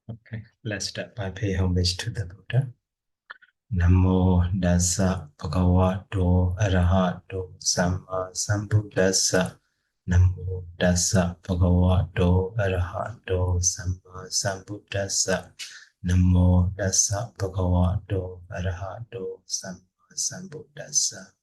Okay, let's start by paying homage to the Buddha. Namo Dassa Bhagavato Arahato Samma Sambuddhassa. Namo Dassa Bhagavato Arahato Samma Sambuddhassa. Namo Dassa Bhagavato Arahato Samma Sambuddhassa.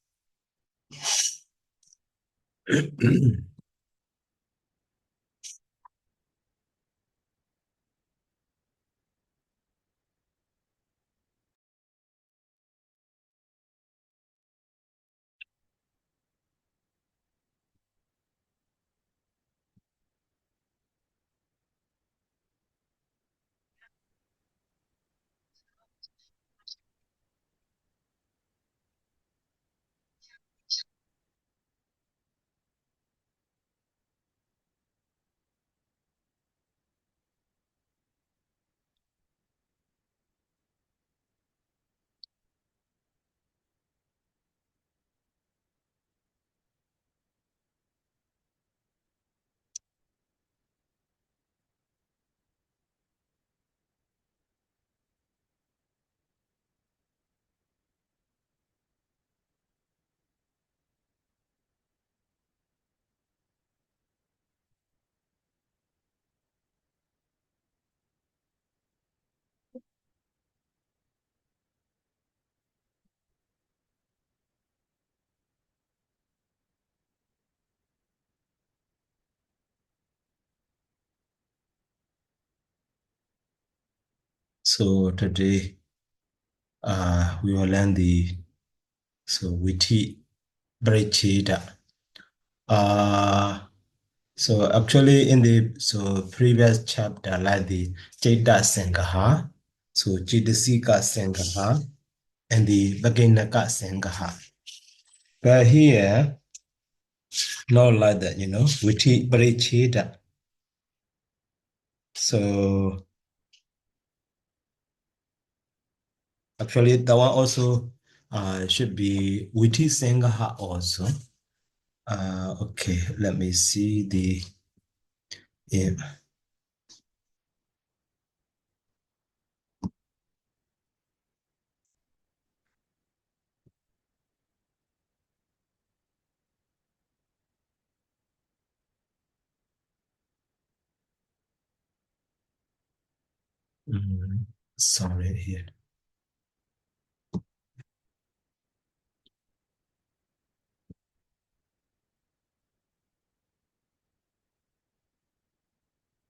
So today we will learn the Vīthi Pariccheda. So actually in the previous chapter, like the Cakkhudvāra, so Vīthisaṅgaha and the Pañcadvāra. But here, not like that, Vīthi Pariccheda. So actually that one also should be Vīthisaṅgaha also. Okay, let me see the yeah. Sorry here.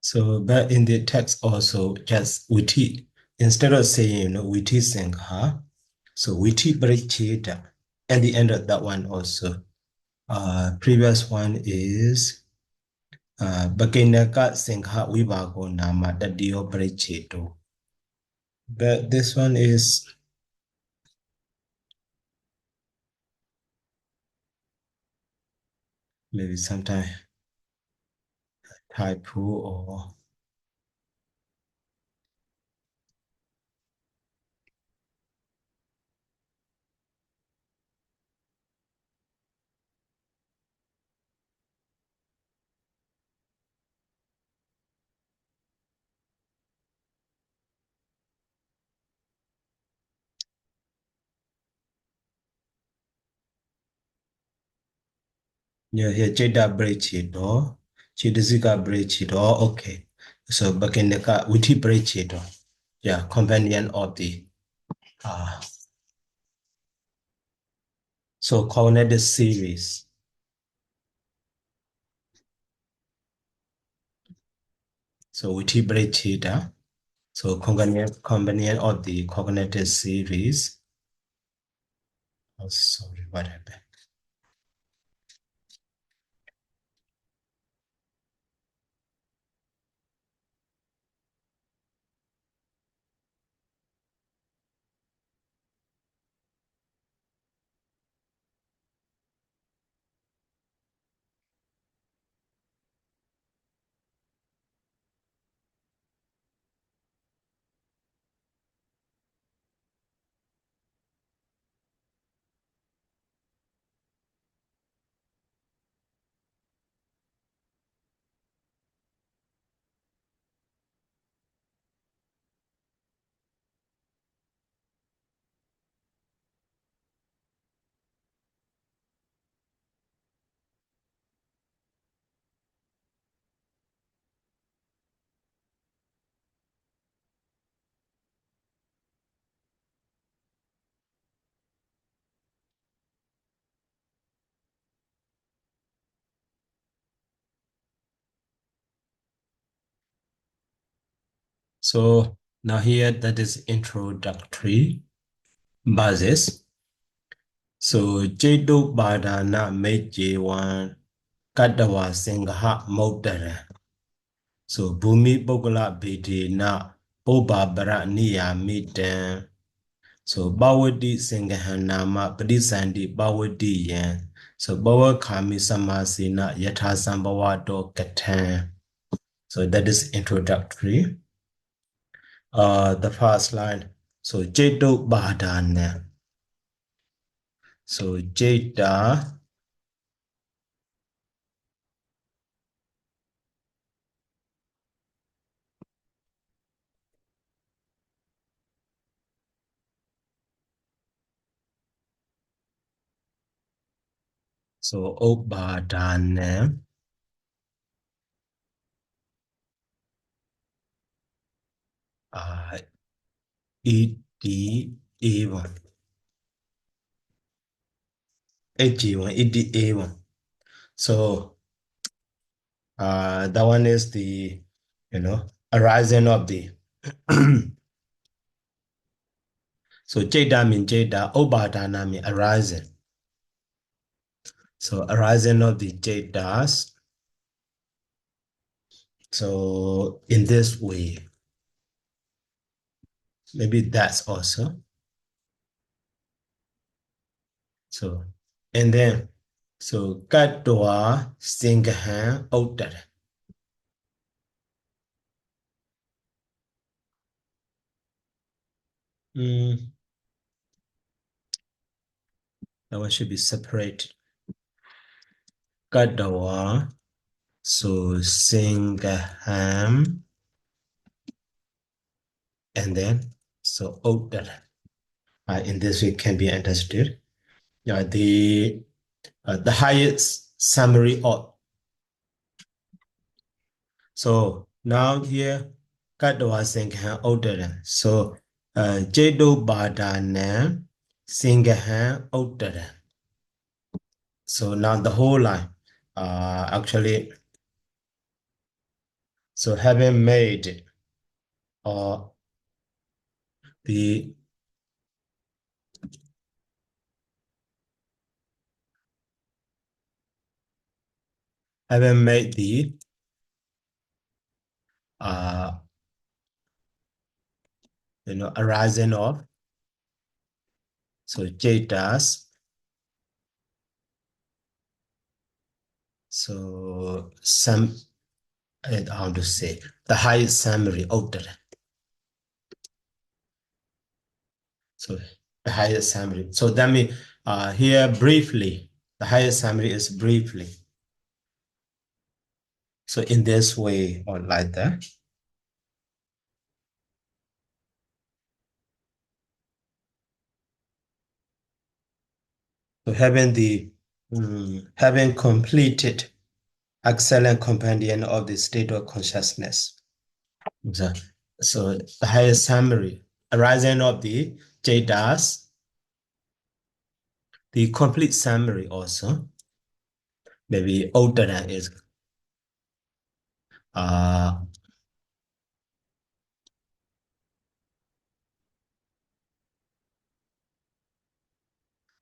So, but in the text also, just Vīthi, instead of saying, Vīthisaṅgaha, so Vīthi Pariccheda, at the end of that one also. Previous one is Pañcadvāra Vibhago Nama Tadiyo Paricchedo. But this one is maybe sometime typo or yeah, here Jeda Paricchedo, Chidasika Paricchedo, okay. So Pañcadvāra Vīthi Paricchedo, yeah, companion of the so cognitive series. So Vīthi Pariccheda, so companion of the cognitive series. Oh, sorry, what happened? So now here that is introductory basis. So Jedu Badana Mejewan Cakkhudvāra Mottara. So Bhumi Bogala Bidi na Oba Bara Niya Mitan. So Bawadi Singahanama Padisandi Bawadi Yan. So Bawa Kami Samasina Yatha Sambawado Katan. So that is introductory. The first line. So Jedu Badana. So Jeda. So Obadana. Ed A1. AG1, ed A1. So that one is the arising of the so Jada mean Jada, Obadana mean arising. So arising of the Jadas. So in this way, maybe that's also. So and then so Cakkhudvāra Ottara. That one should be separated. Cakkhudvāra, so Singaham, and then so Ottara. In this way can be understood. The highest summary of. So now here Cakkhudvāra Singaham Ottara. So Jedu Badana Singaham Ottara. So now the whole line actually, so having made the arising of, so Jadas, so some, how to say, the highest summary order. So the highest summary. So that means here briefly, the highest summary is briefly. So in this way or like that. So having completed excellent companion of the state of consciousness. So the highest summary arising of the Jadas, the complete summary also, maybe older than is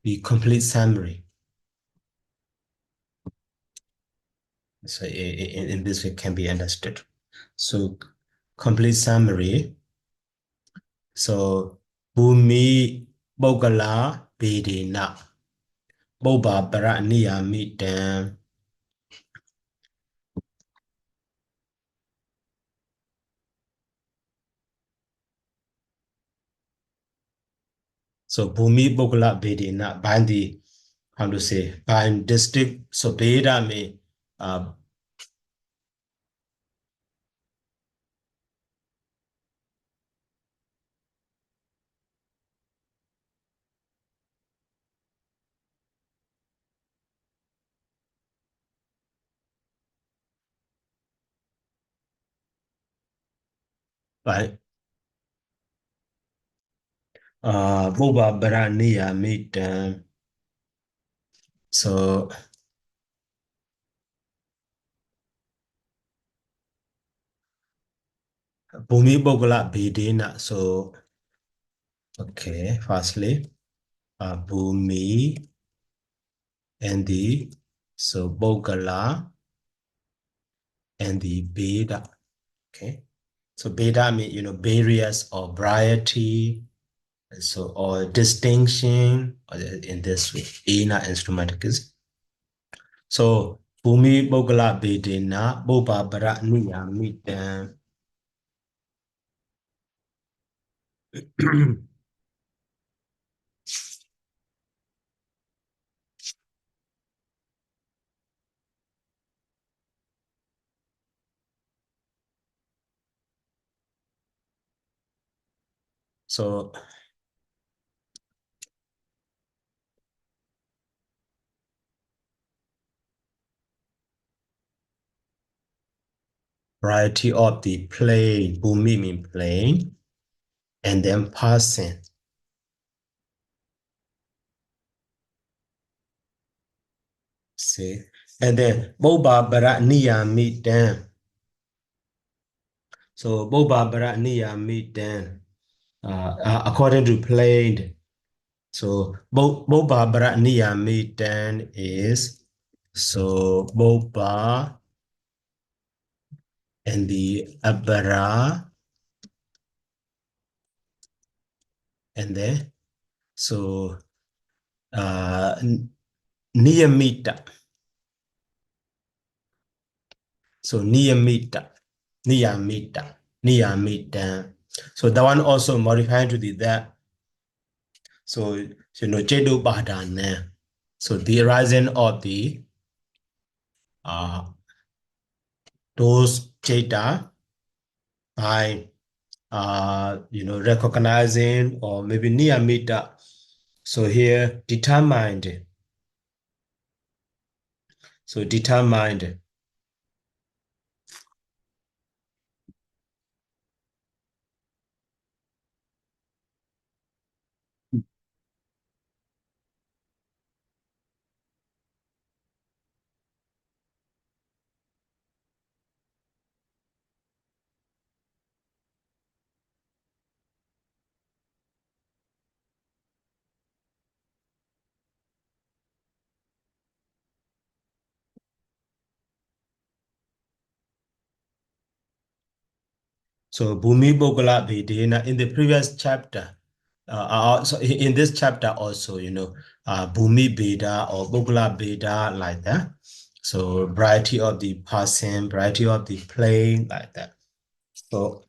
the complete summary. So in this way can be understood. So complete summary. So Bhumi Bogala Bedena Boba Baraniya Mitam. So Bhumi Bogala Bedena by the, how to say, by district, so Beda me right. Boba Baraniya Mitam. So Bhumi Bogala Bhedena. So, okay, firstly, Bhumi and the, so Bogala and the Beda. Okay. So Beda means, barriers or variety, so, or distinction, or in this way, Ena instrumenticus. So, Bhumi Bogala Bhedena, Boba Bara Niyamitam. So, variety of the plane, Bhumi means plane, and then passing. See, and then Boba Bara Niyamitam. So Boba Bara Niyamitam, according to plane. So Boba Bara Niyamitam is, so Boba and the Abara, and then so Niyamita. So Niyamita. So that one also modified to the that. So Jedu Badane. So the rising of the those Jeda by recognizing or maybe Niyamita. So here determined. So determined. So Bhumi Bogala Vedena in the previous chapter, so in this chapter also, Bhumi Beda or Bogala Beda like that. So variety of the person, variety of the plane like that. So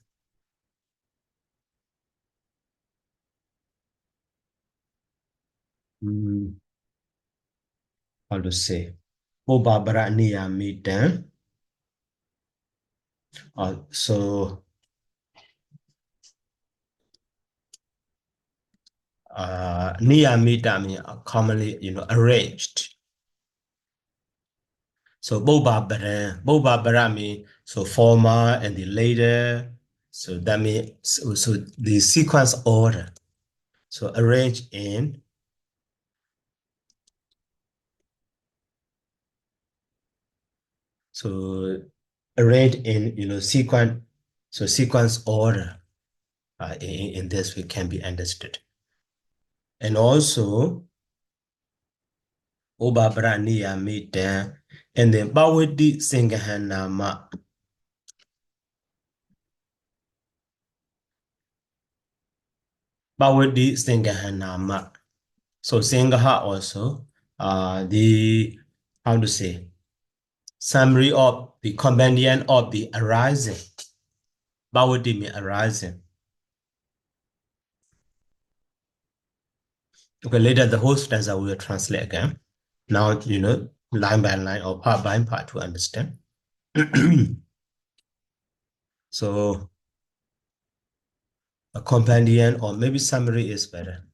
how to say? Obabara Niyamitan. So Niyamita means commonly, arranged. So Boba Bara means so former and the later. So that means so the sequence order. So arranged in so arranged in sequence order. In this way can be understood. And also Obabra Niyamita and then Bawadi Singahanama. Bawadi Singahanama. So Singaha also the how to say summary of the companion of the arising. Bawadi means arising. Okay, later the whole stanza will translate again. Now, line by line or part by part to understand. So a companion or maybe summary is better.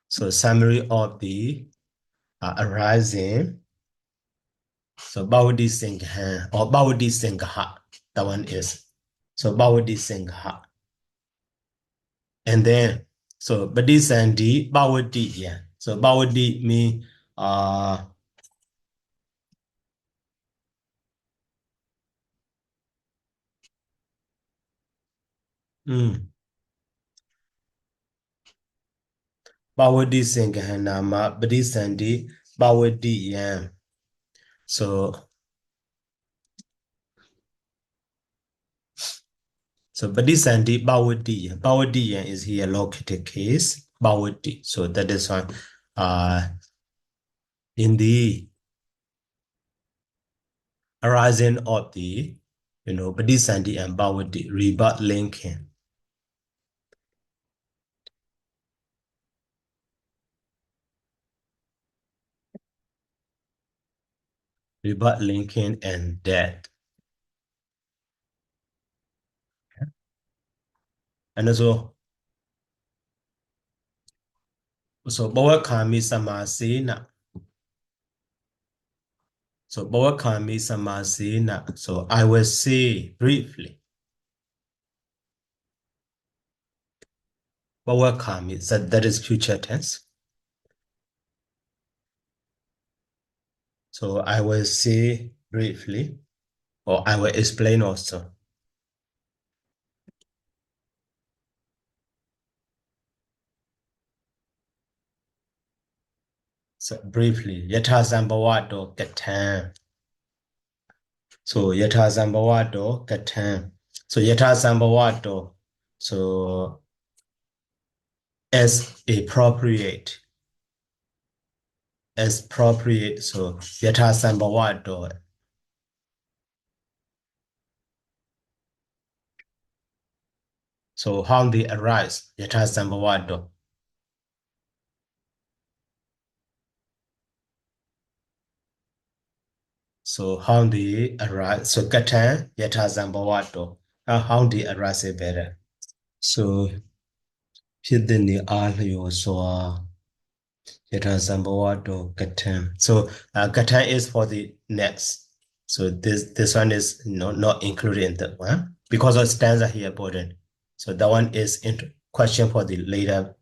So summary of the arising. So Vīthisaṅgaha or Vīthisaṅgaha, that one is. So Vīthisaṅgaha. And then, so Vīthisandi, Bhavati, yeah. So Bhavati means Vīthisaṅgaha nama padisanti pavadiyam. So padisanti pavadiyam. Pavadiyam is here located case. Pavadi. So that is one. In the arising of the, padisanti and pavadi, rebirth linking. Rebirth linking and death. And also, Bhavakami Samasena. So Bhavakami Samasena. So I will say briefly. Bhavakami, that is future tense. So I will say briefly, or I will explain also. So briefly, Yatha Zambhavato Katan. So Yatha Zambhavato Katan. So Yatha Zambhavato. So as appropriate. As appropriate. So Yatha Zambhavato. So how they arise, Yatha Zambhavato. So how they arise, so Katan, Yatha Zambhavato. How they arise is better. Soဖြစ်the all so Yatha Zambhavato Katan. So Katan is for the next. So this one is not included in that one because of stanza here important. So that one is in question for the later,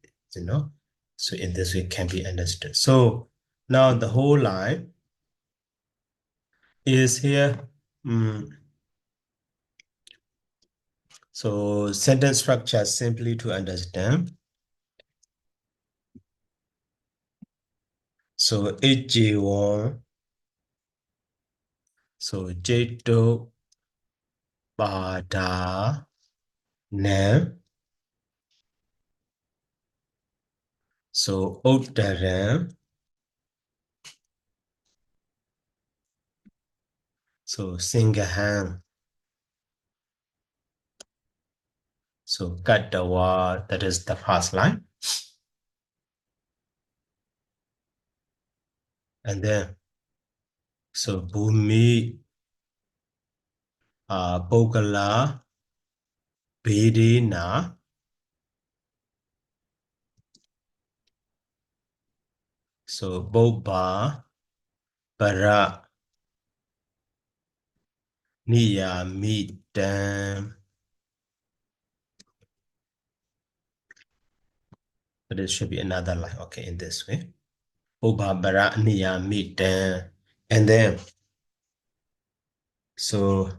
So in this way can be understood. So now the whole line is here. So sentence structure simply to understand. So J1. So J2 Bada Ne. So Uttaram. So Singaham. So Cakkhudvāra, that is the first line. And then, so Bhumi, Bogala, Bedina. So Boba, Para, Niyamitam. But it should be another line, okay, in this way. Boba, Para, Niyamitam. And then, so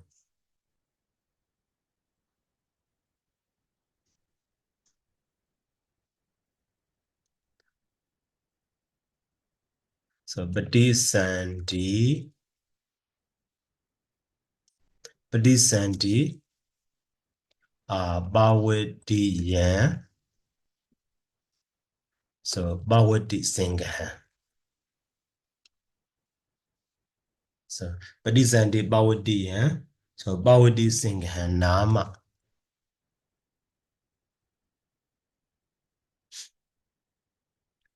Vīthisaṅgaha, Bhavadiyam. So Vīthisaṅgaha. So Vīthisaṅgaha Bhavadiyam. So Vīthisaṅgaha nama.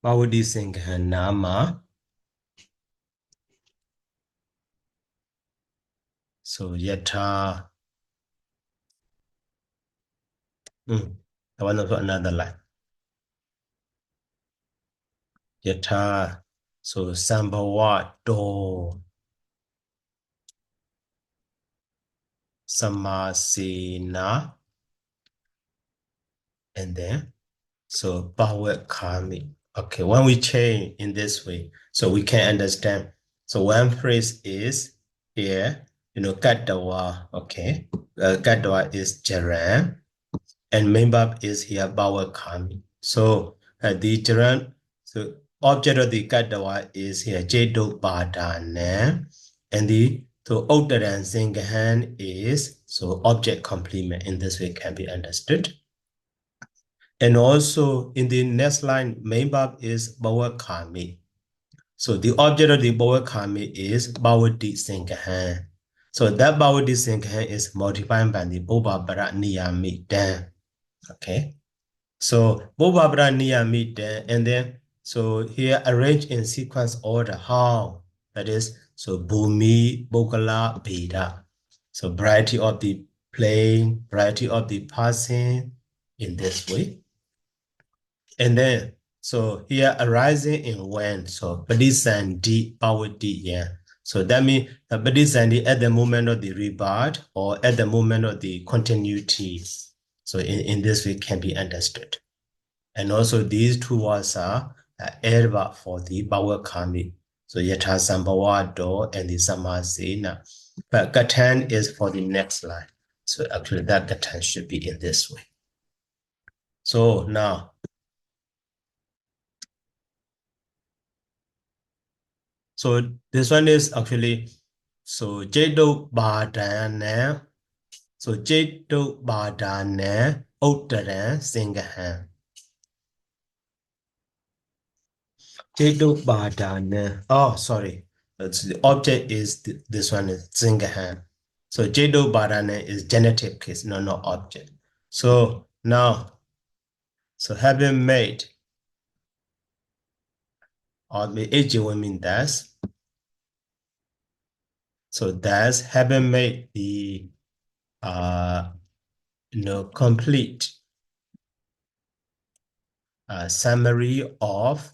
Vīthisaṅgaha nama. So Yatha. I want to put another line. Yatha. So Sambhavato. Samasena. And then, so Bhavakami. Okay, when we change in this way, so we can understand. So one phrase is here, Cakkhudvāra, okay. Cakkhudvāra is Jaran. and main verb is here Bawa Kami. So the gerund, so object of the Cakkhudvāra is here Jedo Badane, and the so Uttaran Singahan is so object complement. In this way can be understood. And also in the next line, main verb is Bawa Kami. So the object of the Bawa Kami is Bawati Singahan. So that Bawati Singahan is multiplied by the Boba Bara Niyami Dan. Okay. So Boba Bara Niyami Dan, and then so here arrange in sequence order. How? That is so Bhumi, Bogala, Beda. So variety of the playing, variety of the passing in this way. And then, so here arising in when, so Padisandi, power D, yeah. So that means Padisandi at the moment of the rebut or at the moment of the continuity. So in this way can be understood. And also these two words are adverb for the power kami. So Yatha Sambhava Do and the Samasena. But Gatan is for the next line. So actually that Gatan should be in this way. So now, so this one is actually, so Jedo Badane, so Jedo Badane, Uttaran Singahan. Jedo Badane, oh, sorry. The object is, this one is Singahan. So Jedo Badane is genitive case, no object. So now, so having made, or the age will mean that's, so that's having made the complete summary of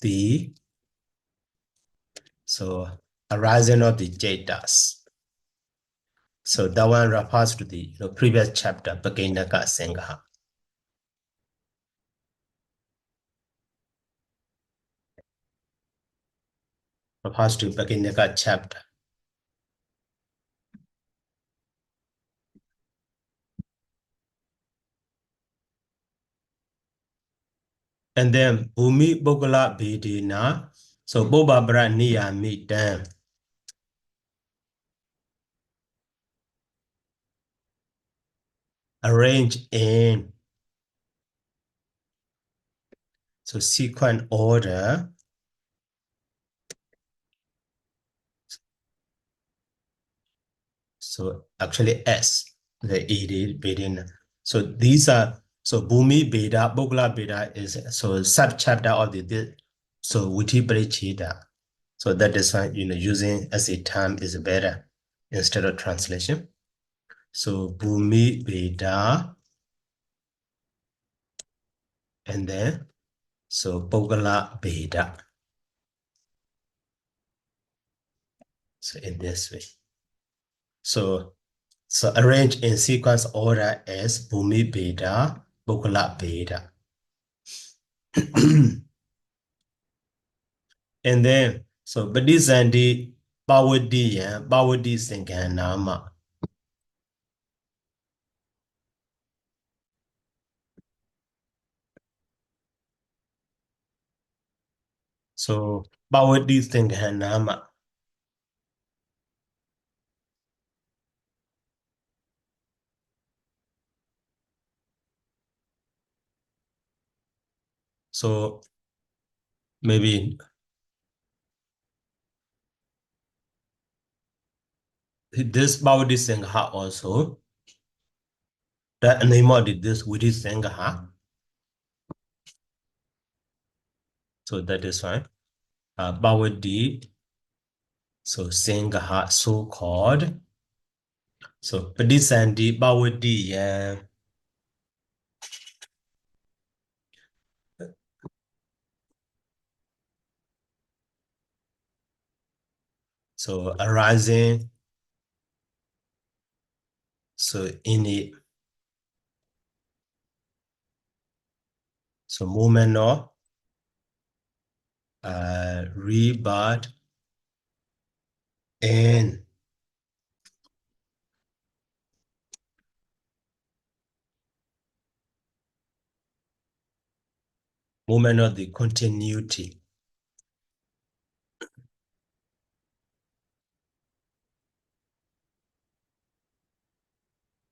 the arising of the Jadas. So that one refers to the previous chapter, Vīthisaṅgaha. Refers to Pañcadvāra chapter. And then Bhumi Bogala Bhedina, so Bobabra Niyami Dan. Arrange in so sequence order. So actually S, the ED Bhedina. So these are, so Bhumi Beda, Bogala Beda is so sub-chapter of the so thipariccheda. So that is why using as a term is better instead of translation. So Bhumi Beda, and then so Bogala Beda. So in this way. So arrange in sequence order as Bhumi Beda, Bogala Beda. And then, so Vīthisaṅgaha Bawadi and Vīthisaṅgaha. So Vīthisaṅgaha. So maybe this Vīthisaṅgaha also, the name of this Vīthisaṅgaha. So that is fine. Bawadi, so Saṅgaha, so called. So Vīthisaṅgaha Bawadi, yeah. So arising, so in it, so moment of rebut and moment of the continuity.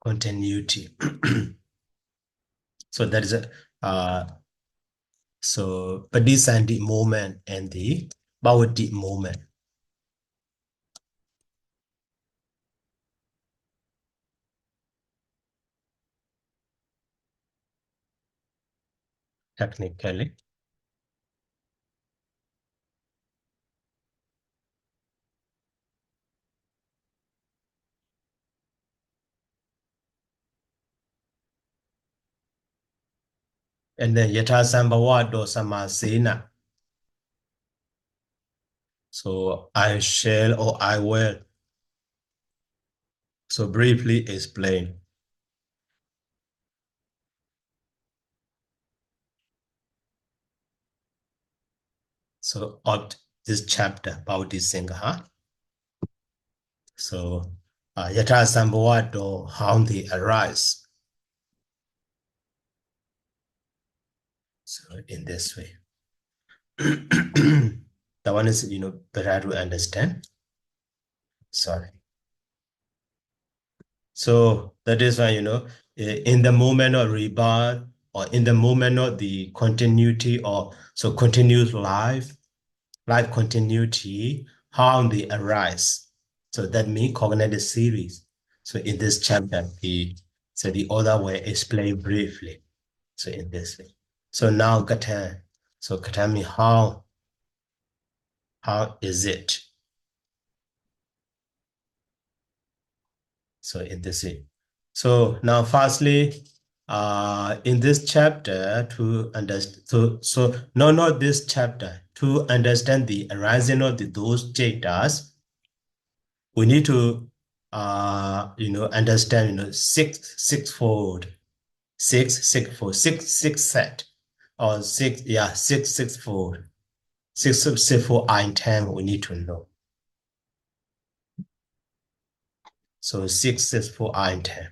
Continuity. So that is so Padisandi moment and the Bhavati moment. Technically. And then Yata Sambhavado Samasena. So I shall or I will. So briefly explain. So of this chapter about Vīthisaṅgaha. So Yata Sambhavado, how they arise. So in this way. That one is, better to understand. Sorry. So that is why, in the moment of rebirth or in the moment of the continuity or so continuous life continuity, how they arise. So that means cognitive series. So in this chapter, the other way explain briefly. So in this way. So now Katan. So Katan means how is it? So in this way. So now firstly, in this chapter to understand, not this chapter, to understand the arising of those jetas, we need to understand sixfold set or sixfold item we need to know. So sixfold item.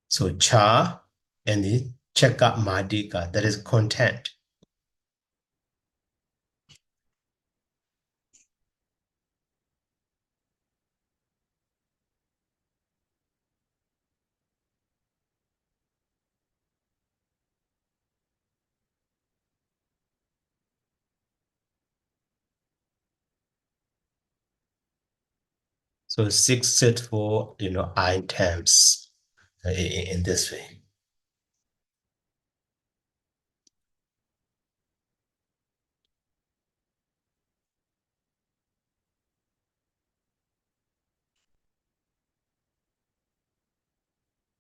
So cha and the cheka madika, that is content. So six set for items in this way.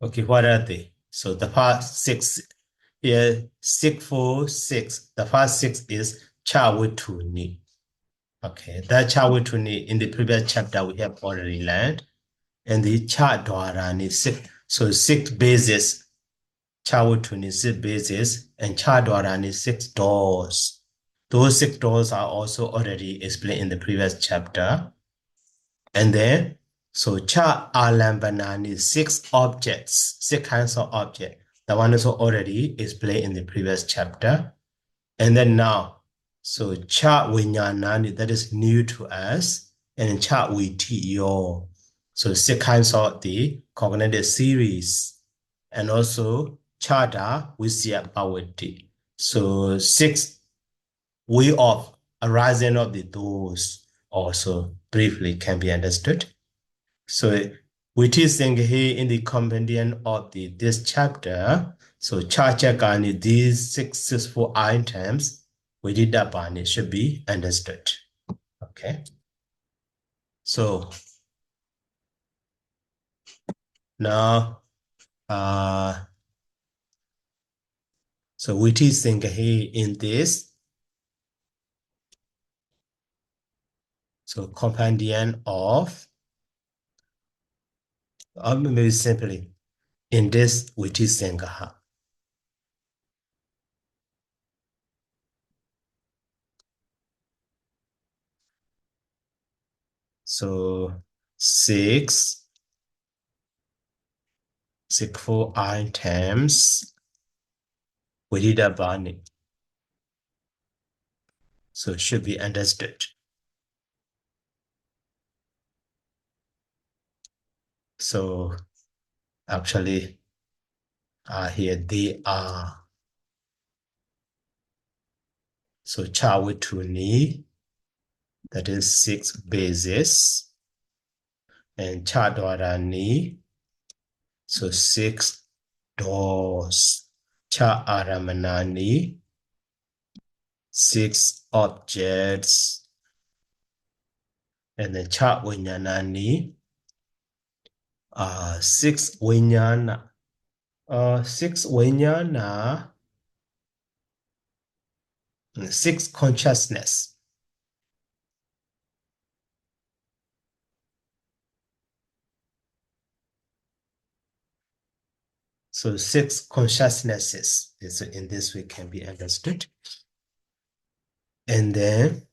Okay, what are they? So the first six, yeah, 646. The first six is Chawutuni. Okay, that Chawutuni in the previous chapter we have already learned. And the Cakkhudvāra is six. So six bases. Chawutuni is six bases, and Cakkhudvāra is six doors. Those six doors are also already explained in the previous chapter. And then, so cha alambana is six objects, six kinds of objects. The one is already explained in the previous chapter. And then now, so cha vinyana, that is new to us, and cha vitiyo. So six kinds of the cognitive series, and also chada visya bhavati. So six way of arising of the those also briefly can be understood. So Vīthisaṅgaha in the compendium of this chapter, so Chachakani, these successful items, Vididabani should be understood. Okay. So now so Vīthisaṅgaha in this, so compendium of, or maybe simply in this Vīthisaṅgaha. So six full items Vididabani. So it should be understood. So actually, here they are. So Chawituni, that is 6 bases, and Chadwarani, so 6 doors. Charamanani, 6 objects, and then Chatvinyanani, 6 vinyana. 6 vinyana, 6 consciousness. So 6 consciousnesses is in this way can be understood. And then,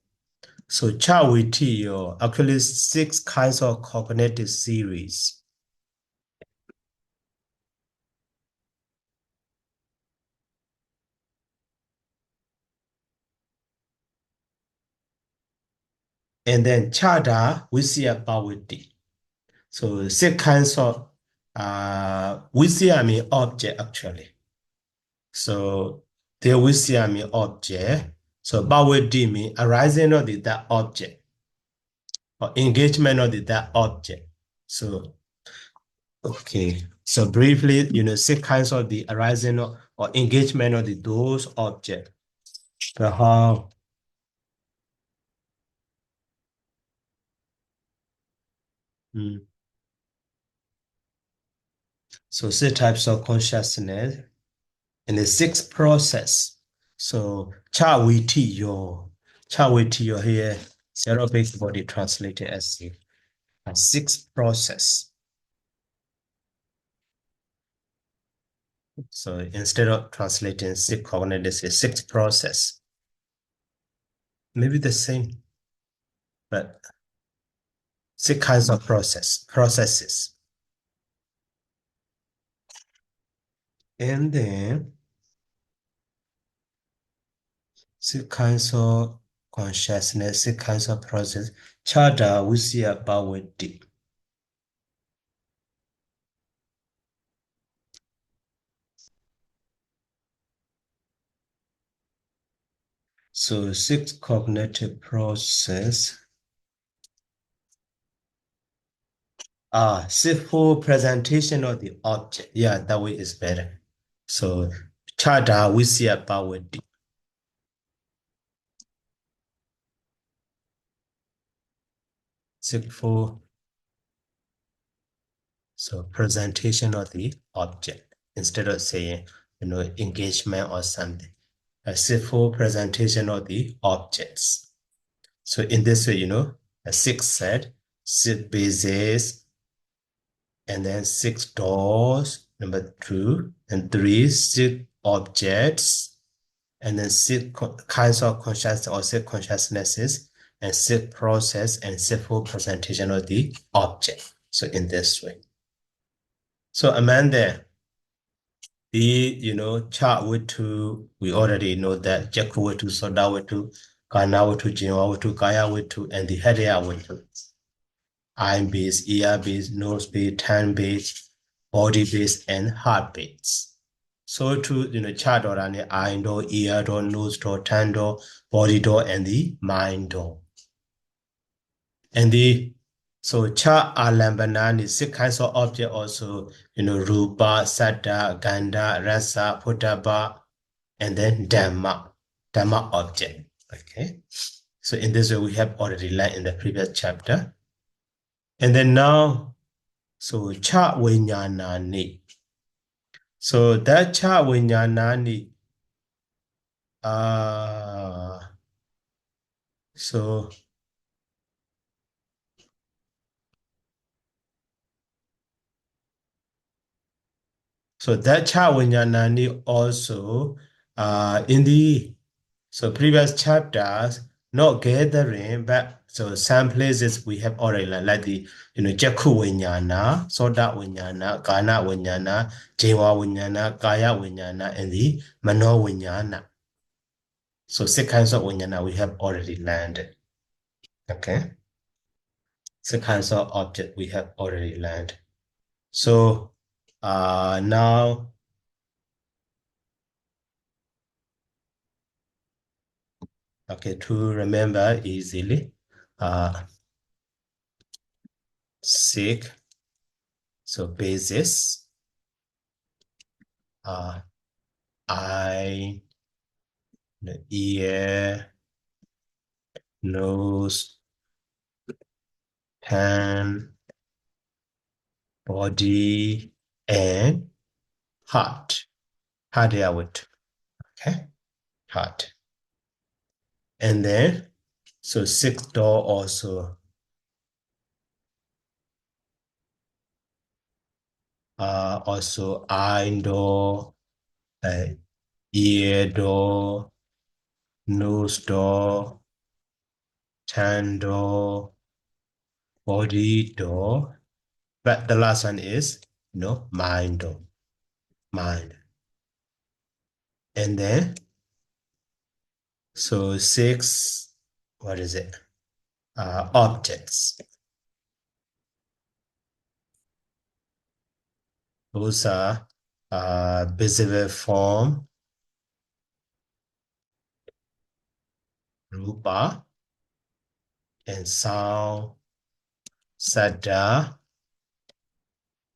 so Chawiti, actually 6 kinds of cognitive series. And then Chada, we see about Bhavati. So 6 kinds of, we see, I mean, object actually. So there we see, I mean, object. So Bhavati means arising of that object or engagement of that object. So, okay. So briefly, 6 kinds of the arising or engagement of those objects. But how? So 6 types of consciousness and the 6 process. So Chawitiyo here, Arabic body translated as a 6 process. So instead of translating 6 cognitive, this is 6 process. Maybe the same, but 6 kinds of processes. And then 6 kinds of consciousness, 6 kinds of process. Chada, we see about with deep. So 6 cognitive process. Simple presentation of the object. Yeah, that way is better. So Chada, we see about with deep. Simple. So presentation of the object instead of saying, engagement or something. A simple presentation of the objects. So in this way, a 6 set, 6 bases, and then 6 doors, number 2, and 3, 6 objects, and then 6 kinds of consciousness or 6 consciousnesses, and 6 process and simple presentation of the object. So in this way. So Amanda, Chatvitu, we already know that Cakkhudvāra, Sodavatu, Kanavatu, Jivavatu, Kayavatu, and the Hadayavatu. Eye base, ear base, nose base, tongue base, body base, and heart base. So to chart or an eye door, ear door, nose door, tongue door, body door, and the mind door. And cha alambanani, 6 kinds of object also, rupa, satta, ganda, rasa, potaba, and then dhamma object. Okay. So in this way, we have already learned in the previous chapter. And then now, so cha vinyanani. So that cha vinyanani, so that cha vinyanani also, in the previous chapters, not gathering, but so some places we have already like the Jakku Vinyana, Soda Vinyana, Kana Vinyana, Jiva Vinyana, Kaya Vinyana, and the Mano Vinyana. So 6 kinds of vijnana we have already learned. Okay. 6 kinds of object we have already learned. So now okay, to remember easily, 6, so basis, eye, the ear, nose, hand, body, and heart. Heart they are with, okay? Heart. And then, so 6th door also, also eye door, ear door, nose door, hand door, body door. But the last one is, mind door, mind. And then, so 6, what is it? Objects. Those are visible form, rupa, and sound, sada,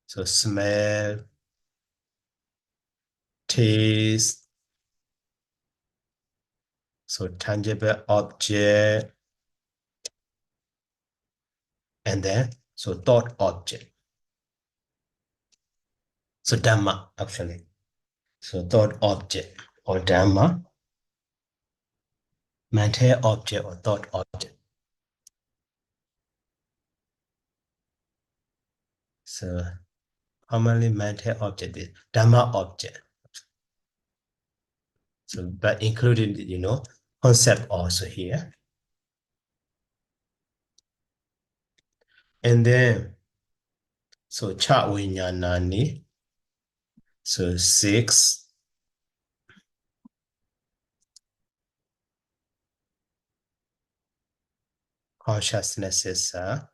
so smell, taste, so tangible object, and then, so thought object. So Dhamma, actually. So thought object or Dhamma, mental object or thought object. So how many mental object is Dhamma object? So but including, concept also here. And then, so cha vijnanani, so 6, consciousnesses are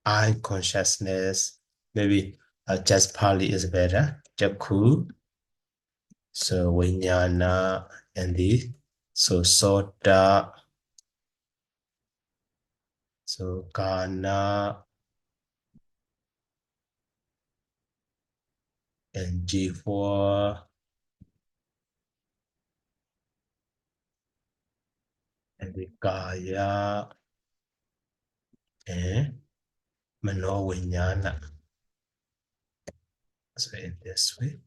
eye consciousness, maybe just Pali is better. Jakku, so vijnana, and the so sota, so kana, and G4, and the kaya, and mano vijnana. So in this way.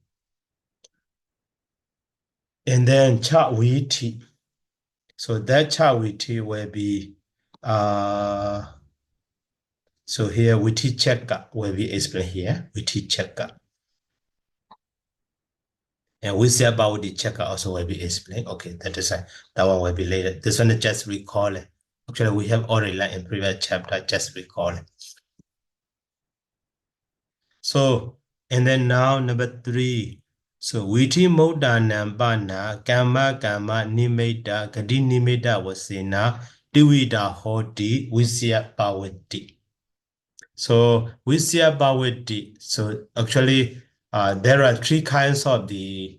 And then cha Vīthi. So that cha Vīthi will be so here Vīthi Chakka will be explained here. Vīthi Chakka. And we see about the Chakka also will be explained. Okay, that one will be later. This one is just recall it. Actually, we have already learned in previous chapter, just recall it. So, and then now number 3. So Vīthi Moddana Bana Kama Kama Nimitta Gadi Nimitta Vasena Divida Hoti Visya Bhavati. So Visya Bhavati. So actually there are 3 kinds of the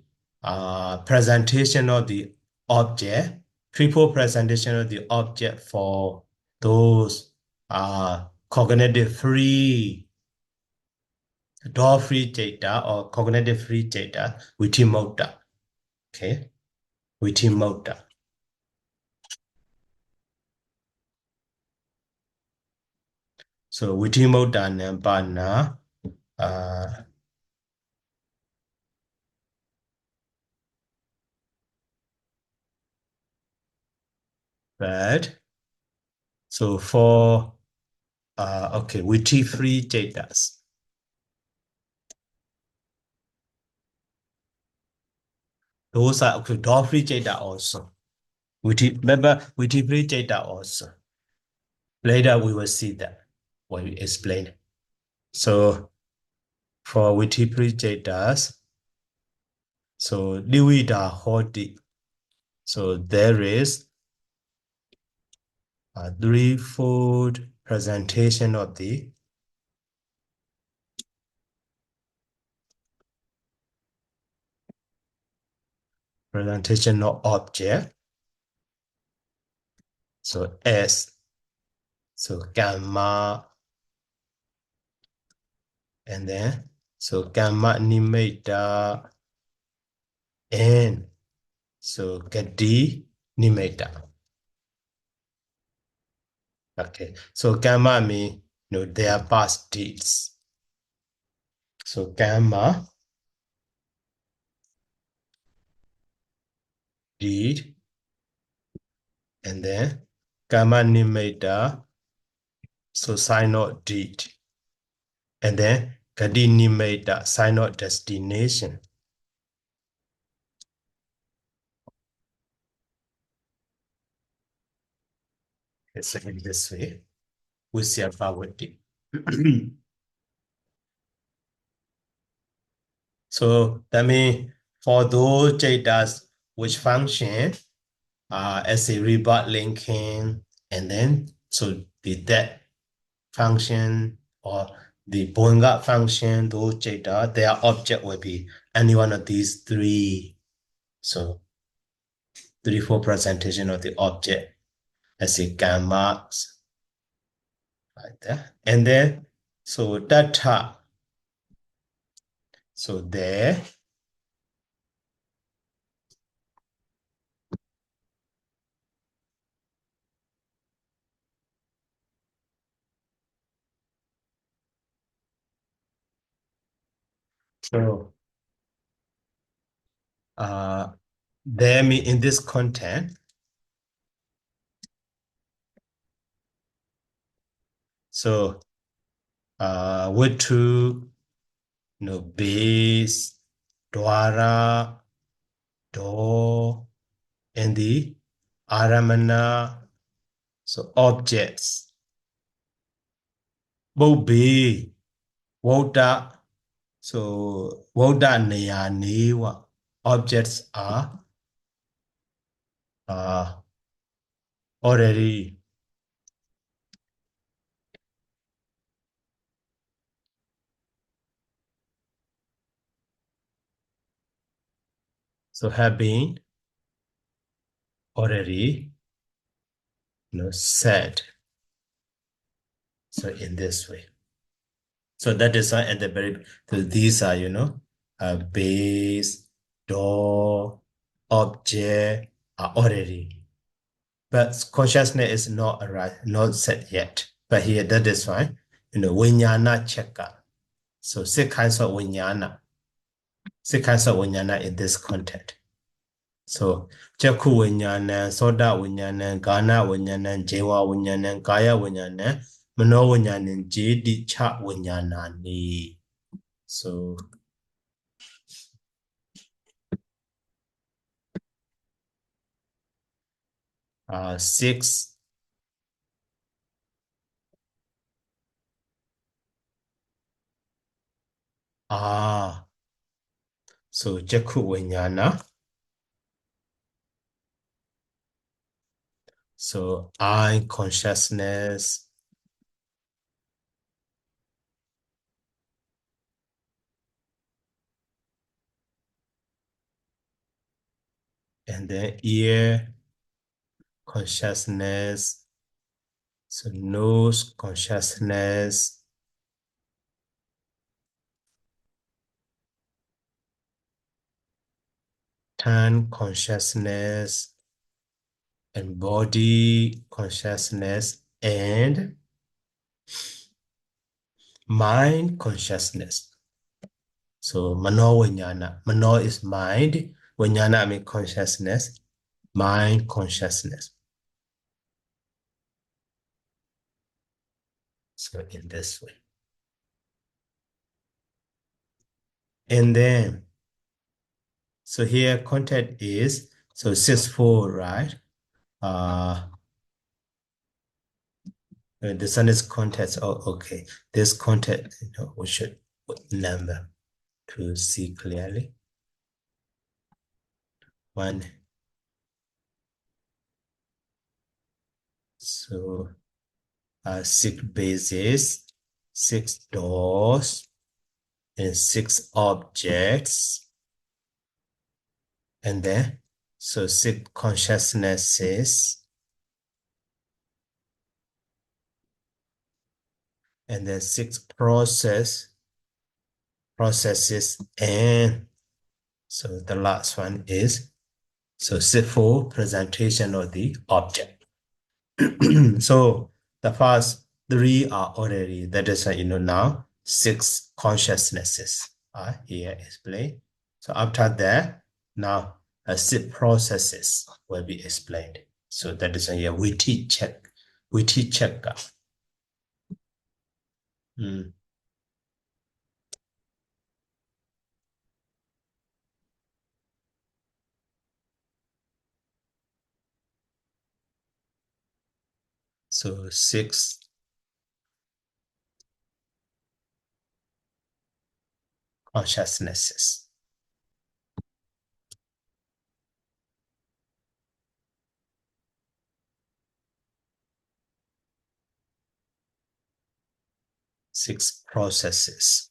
presentation of the object, triple presentation of the object for those cognitive free, door free data or cognitive free data, Vīthi Motta. Okay, Vīthi Motta. So Vīthi Motta Nambana, but so for okay, Vīthi free data. Those are okay, door free data also. Remember Vīthi free data also. Later we will see that when we explain. So for Vīthi free data, So Divida Hoti. So there is a threefold presentation of the object. So S, so gamma, and then so gamma nimitta, and so gadi nimitta. Okay, so gamma means they are past deeds. So gamma deed, and then gamma nimitta, so sign of deed, and then gadi nimitta, sign of destination. It's in this way. We see a poverty. So that means for those chetas which function as a rebut linking, and then so the that function or the going up function, those cheta, their object will be any one of these three. So 3-4 presentation of the object as a gamma, like that. And then so data. So there. So there in this content. So with two base, dwara, door, and the aramana, so objects. Both be Woda, so Woda neya newa. Objects are already so have been already said. So in this way. So that is why at the very, so these are, base, door, object are already. But consciousness is not arrived, not set yet. But here that is fine. Vijnana cheka. So 6 kinds of vijnana. 6 kinds of vijnana in this context. So Cakku vijnana, Soda vijnana, Gana vijnana, Jeva vijnana, Kaya vijnana, Mano vijnana, Jedi cha vijnana ni. So 6 so Cakku vijnana. So eye consciousness, and then ear consciousness, so nose consciousness, tongue consciousness, and body consciousness, and mind consciousness. So mano vijnana. Mano is mind, vijnana means consciousness, mind consciousness. So in this way. And then, so here content is, so 6-4, right? The sun is context. Oh, okay. This context, we should put number to see clearly. one. So 6 bases, 6 doors, and 6 objects. And then, so 6 consciousnesses. And then 6 processes. And so the last one is, so full presentation of the object. So the first 3 are already, that is, now 6 consciousnesses are here explained. So after that, now 6 processes will be explained. So that is here, Vīthi Cakkhudvāra. So 6 consciousnesses. Six processes.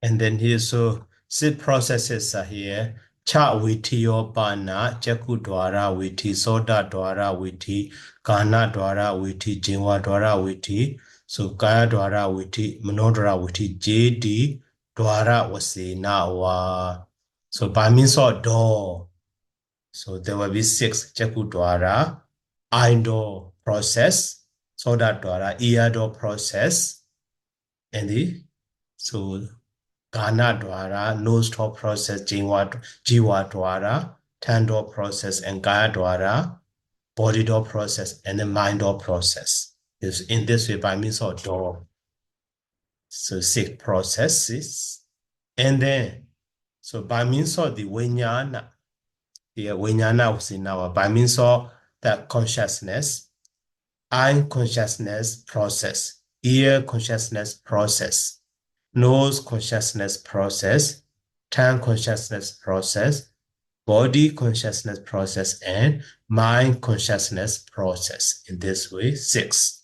And then here, so 6 processes are here. Cha Vīthiyopana, Cakkhudvāra, Vīthisaṅgaha, Vīthi, Kāṇadvāra, Vīthi, Jinvadvāra, Vīthi, so Kāyadvāra, Vīthi, Manodvāra, Vīthi, Jedi, Dvāra, Vasena. So by means of door, so there will be 6 Cakkhudvāra, eye door process, Sodadvāra, ear door process, and so Kāṇadvāra, nose door process, Jivadvāra, tongue door process, and Kāyadvāra, body door process, and the mind door process. Is in this way by means of door. So 6 processes. And then, so by means of the Vijnana, was in our by means of that consciousness, eye consciousness process, ear consciousness process, nose consciousness process, tongue consciousness process, body consciousness process, and mind consciousness process. In this way, 6.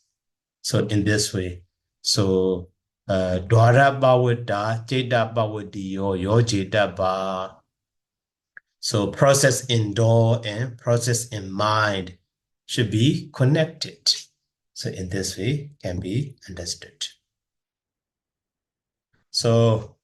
So in this way, so Dwara Bhavata, Jeta Bhavatiyo, Yo Jeta Bha. So process in door and process in mind should be connected. So in this way can be understood. So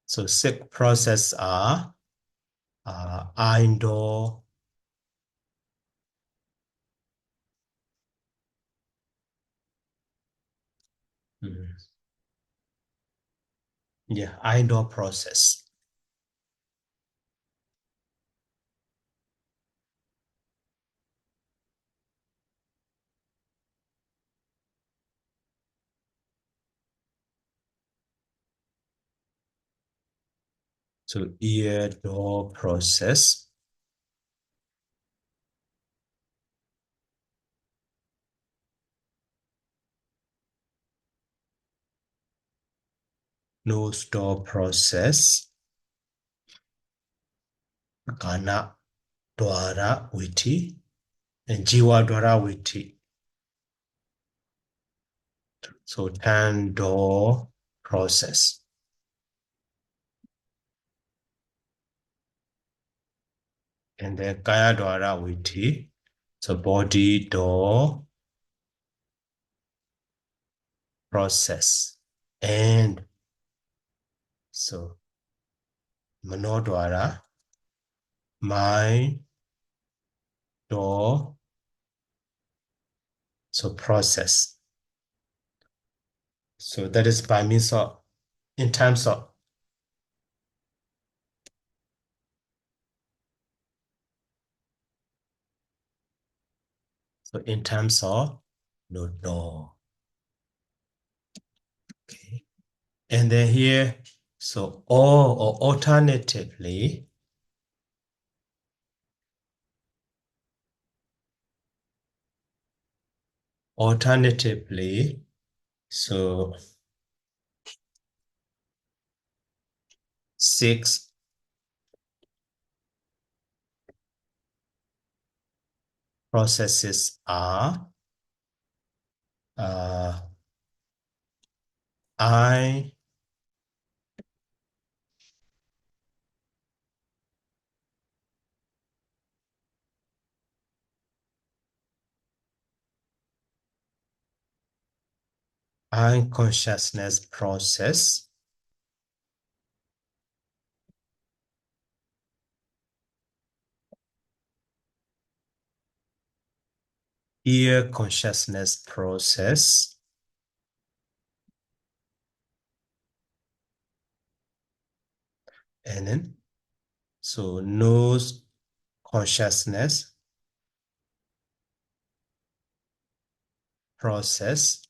so 6 processes are eye door, eye door process. So ear door process. Nose door process. Kāṇadvāra Vīthi and Jivadvāra Vīthi. So tongue door process. And then Kāyadvāra Vīthi. So body door process. And so Manodvāra, mind door, so process. So that is by means of, in terms of So in terms of no door. Okay. And then here, so or alternatively, so 6 processes are I consciousness process, ear consciousness process, and then so nose consciousness process,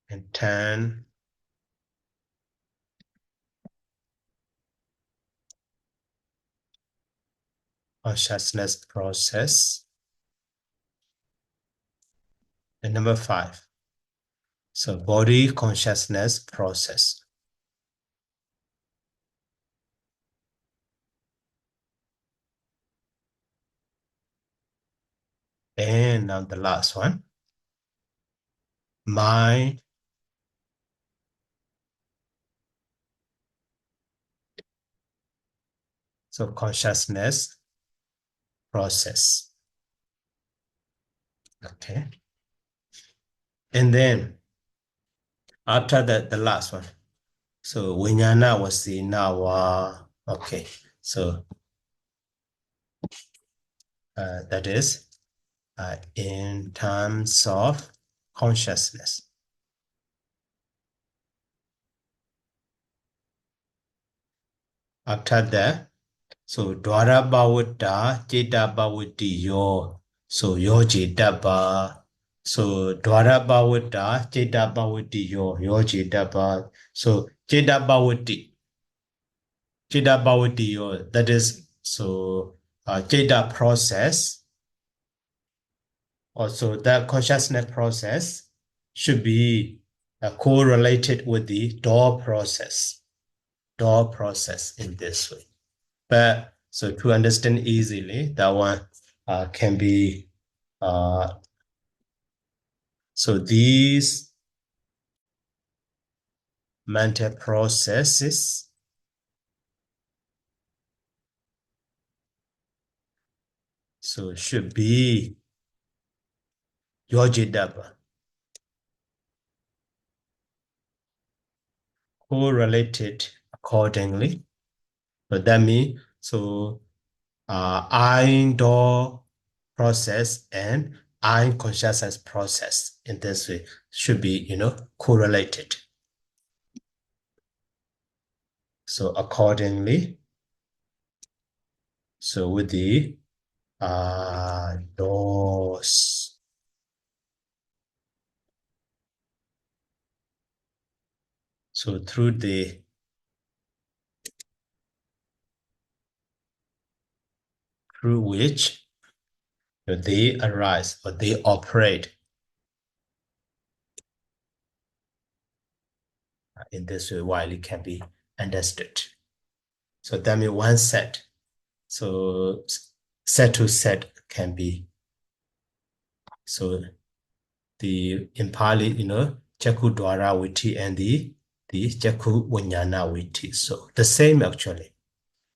and 10 consciousness process, and number 5, so body consciousness process. And now the last one, mind so consciousness process. Okay. And then after that, the last one. So Winyana was in our, okay. So that is in terms of consciousness. After that, so Dwara Bawutta, Jeta Bawutti Yo, so Yo Jeta Ba, so Dwara Bawutta, Jeta Bawutti Yo, Yo Jeta Ba, so Jeta Bawutti Yo, that is, so Jeta process, also the consciousness process should be correlated with the door process in this way. But so to understand easily, that one can be, so these mental processes so should be yojidaba, correlated accordingly. So that means, so I door process and I consciousness process in this way should be, correlated. So accordingly, so with the doors, so through which they arise or they operate in this way while it can be understood. So that means one set. So set to set can be, so the in Pali, Cakkhudvāra Vīthi and the Cakkhuvāra Vīthi. So the same actually.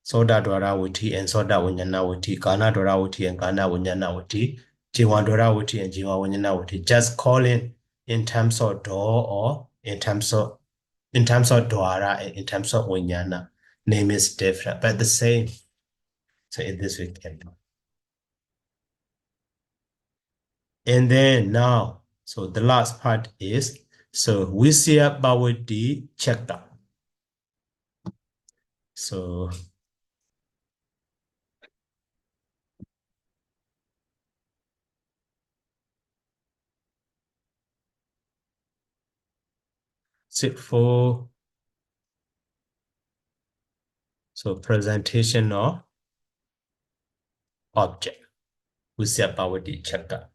Sodadvāra Vīthi and Sodavāra Vīthi, Kānadvāra Vīthi and Kānavāra Vīthi, Jivadvāra Vīthi and Jivavāra Vīthi. Just call in terms of door or in terms of dwara and in terms of vijnana. Name is different, but the same. So in this way can do. And then now, so the last part is, so Visya Bhavati Chakra. So Sit for so presentation of object. Vīthisaṅgaha chakra.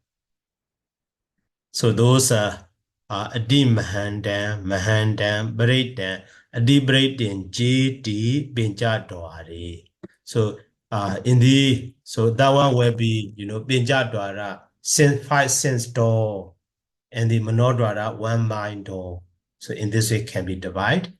So those are Atimahantārammaṇa, Mahantam, Braytam, Adibraytam, J.D. Pañcadvāra. So so that one will be, Pañcadvāra, five sense door, and the Manodvāra, one mind door. So in this way it can be divided.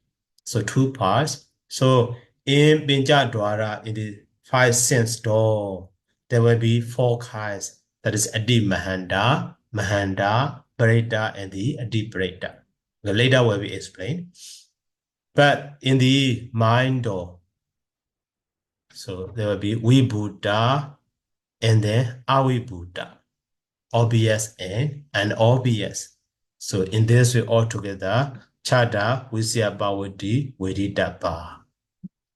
So two parts. So in Pañcadvāra, in the five sense door, there will be four kinds. That is Atimahantārammaṇa, Mahanda, Parita, and the Adiparita. The later will be explained. But in the mind door, so there will be Vibhuta and then Avibhuta, obvious and unobvious. So in this way altogether, Chada, Vīthisaṅgaha, Vīthi.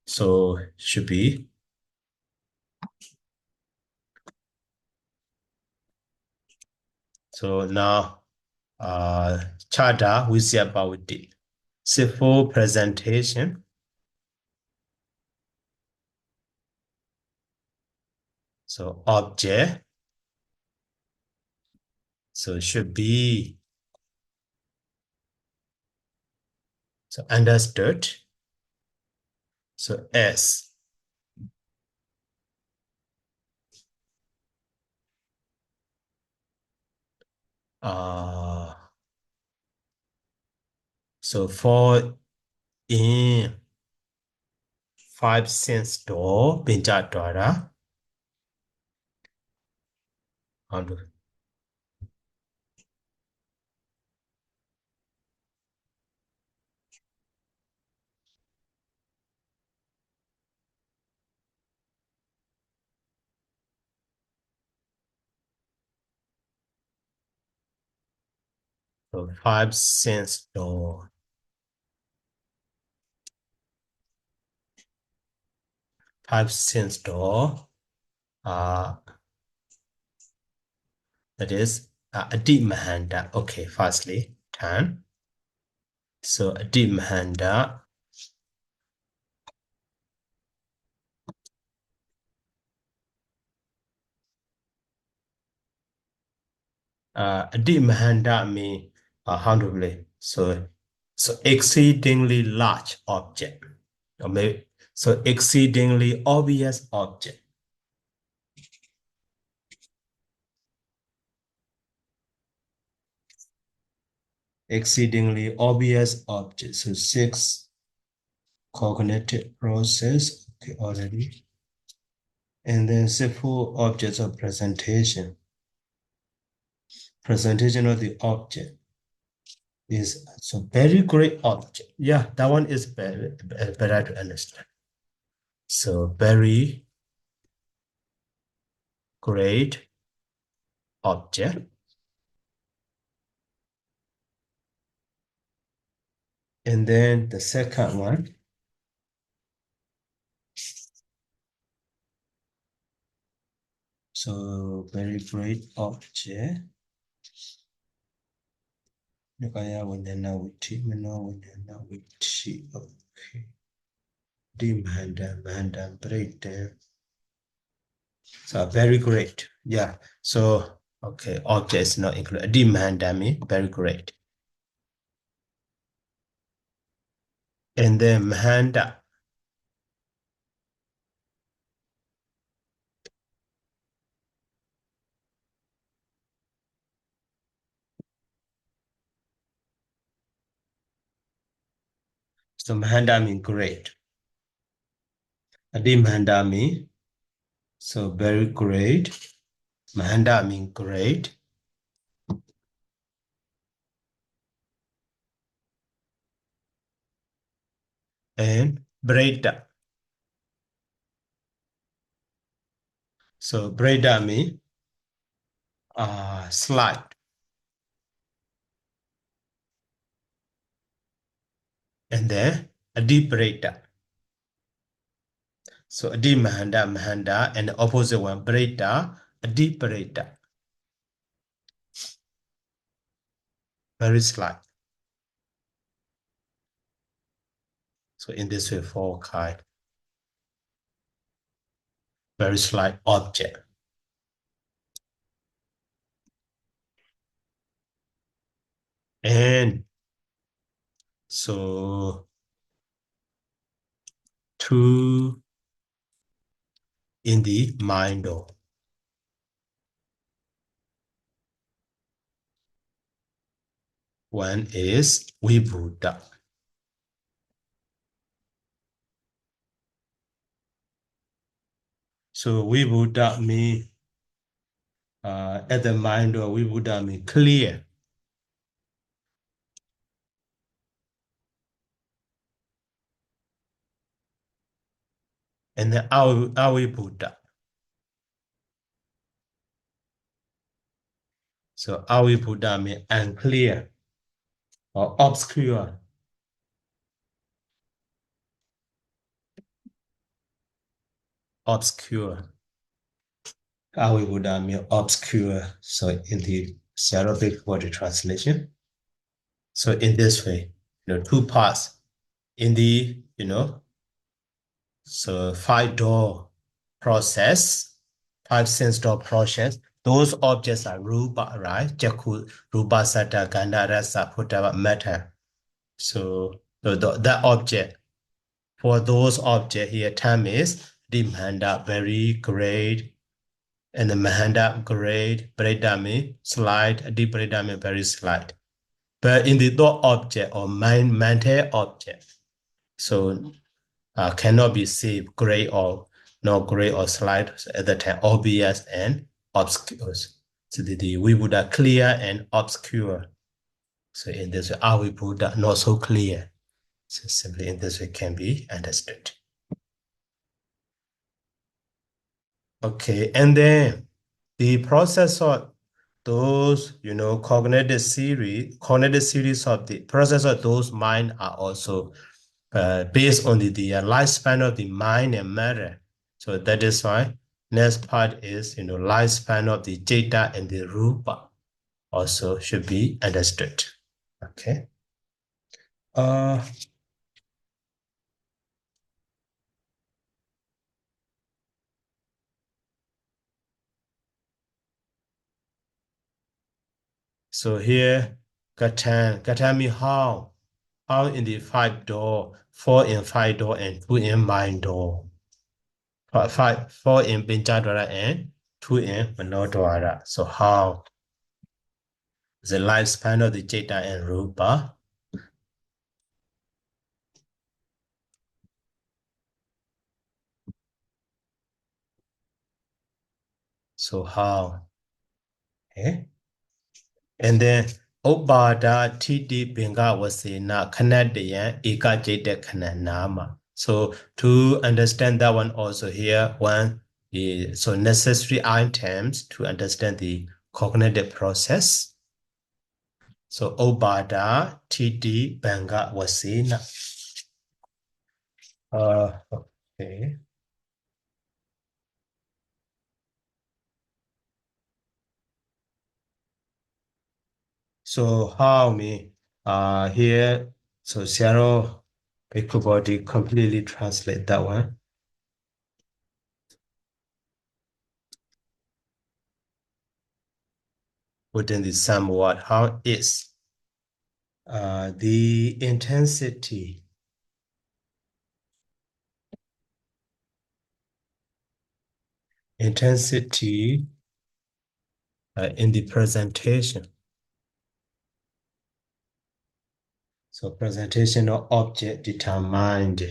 So should be. So now, Chada, Vīthisaṅgaha. Simple presentation. So object. So it should be so understood. So S. So for in five sense door, Pañcadvāra. So five sense door. Five sense door. That is Atimahantārammaṇa. Okay, firstly, 10. So Atimahantārammaṇa. Atimahantārammaṇa means how to play. So exceedingly large object. Or maybe, so exceedingly obvious object. Exceedingly obvious object. So 6 cognitive process. Okay, already. And then simple objects of presentation. Presentation of the object is so very great object. Yeah, that one is better to understand. So very great object. And then the second one. So very great object. Okay. So very great. Yeah. So okay, object is not included. Atimahantārammaṇa, very great. And then Mahanda. So Mahanda means great. Atimahantārammaṇa means so very great. Mahanda means great. And Brayta. So Brayta means slight. And then Adibrayta. So Atimahantārammaṇa, and the opposite one, Brayta, Adibrayta. Very slight. So in this way, 4 kind. Very slight object. And so 2 in the mind. One is Vibhuta. So Vibhuta means at the mind of Vibhuta means clear. And then Avibhuta. So Avibhuta means unclear or obscure. Obscure. Avibhuta means obscure. So in the Syllabic body translation. So in this way, 2 parts. In the, so 5-door process, 5 sense door process, those objects are rupa, right? Cakkhudvāra, rupa, sattva, gandha, rasa, putava, matter. So that object, for those objects here, term is Dimhanda, very great, and the Mahanda, great, Pradami, slight, Adipradami, very slight. But in the thought object or mental object, so cannot be seen gray or not gray or slight at the time, obvious and obscure. So we would are clear and obscure. So in this way, our Buddha not so clear. So simply in this way can be understood. Okay, and then the process of those, cognitive series of the process of those mind are also based on the lifespan of the mind and matter. So that is why next part is, lifespan of the Jeta and the Rupa also should be understood. Okay. So here, Gatan means how in the 5-door, 4 in 5-door and 2 in mind door. 4 in Pañcadvāra and 2 in Manodvāra. So how the lifespan of the Jeta and Rupa. So how? Okay. And then Obada Titi Binga Wasena Kanadayan Eka Jeta Kananama. So to understand that one also here, one is so necessary items to understand the cognitive process. So Obada Titi Banga Wasena. Okay. So how me here, so Seattle Body completely translate that one. Within the somewhat, how is the intensity in the presentation. So presentation of object determined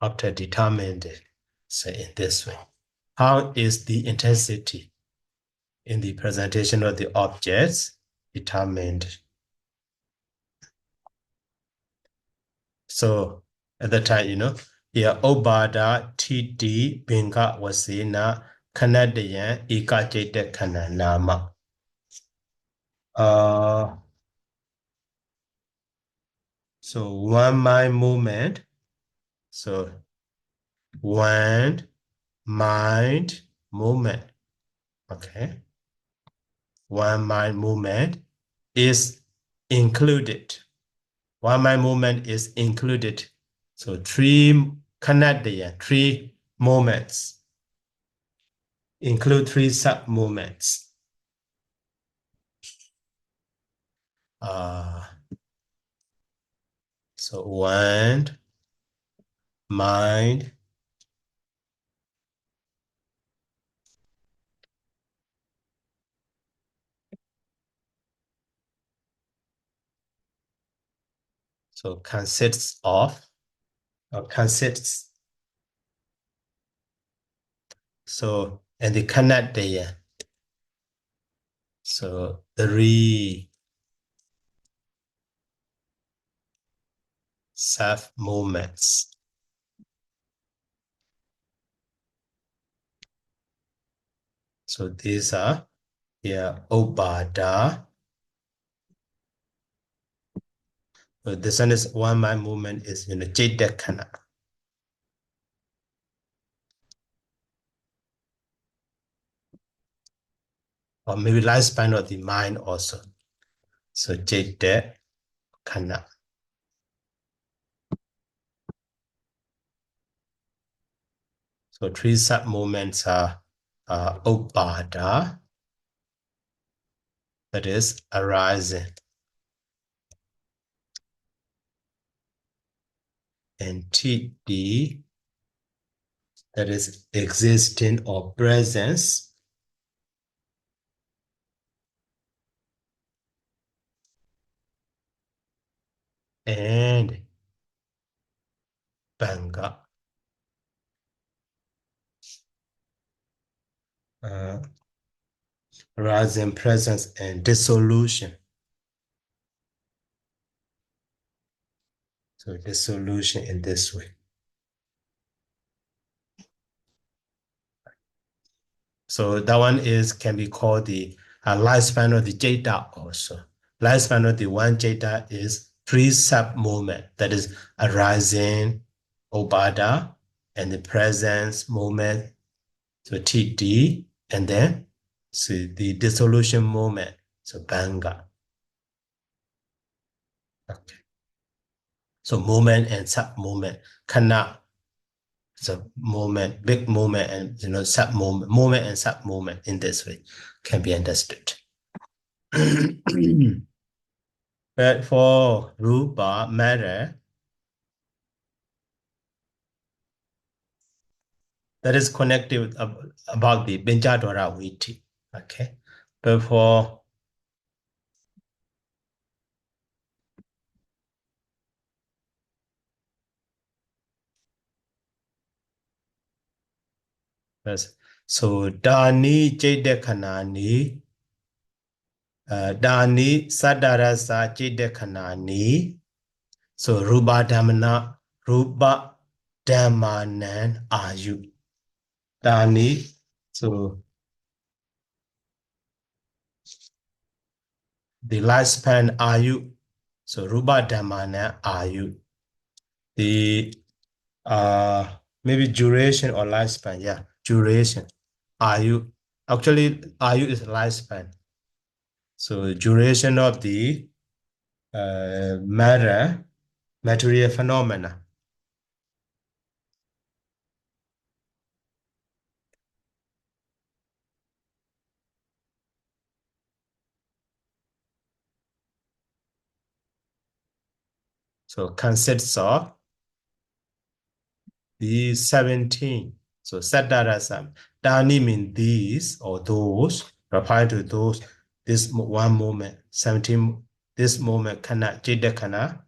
after determined. So in this way, how is the intensity in the presentation of the objects determined? So at the time, yeah, Obada TD Binga Wasena Kanadayan Eka Jeta Kananama. So one mind movement. So one mind movement. Okay. one mind movement is included. One mind movement is included. So three connected, three moments. Include three sub movements. So one mind, so consists of, or consists, so, and the connect there. So three self movements. So these are here Obada. So this one is one mind movement is in the Jidekana. Or maybe lifespan of the mind also. So Jidekana. So three sub movements are Obada, that is arising, and TD, that is existing or presence, and Banga, arising, presence, and dissolution. So dissolution in this way. So that one can be called the lifespan of the Jeta also. Lifespan of the one Jeta is three sub movement, that is arising, Obada, and the presence moment, so TD, and then so the dissolution moment, so Banga. Okay. So moment and sub moment, Kana, so moment, big moment, and sub moment and sub moment in this way can be understood. But for rupa matter, that is connected about the Pañcadvāra Vīthi. Okay. But for yes, so Dani Jaidekanani, Dani Sadarasa Jaidekanani, so Rupa Dhammana, Rupa Dhammanan Ayu. Dani, so the lifespan Ayu, so Rupa Dhammanan Ayu. The maybe duration or lifespan, yeah, duration. Ayu, actually Ayu is lifespan. So duration of the material phenomena. So consists of these 17. So Sadarasam. Dani means these or those, reply to those, this one moment, 17, this moment, kana, jidakana.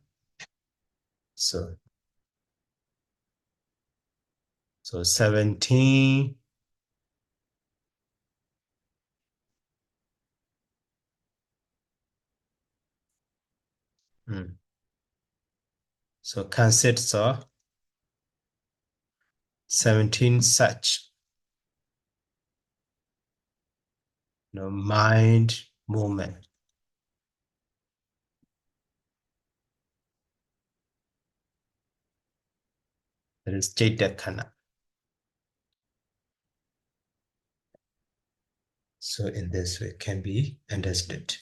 So 17. So consists of 17 such mind movement. That is Jaitakana. So in this way can be understood.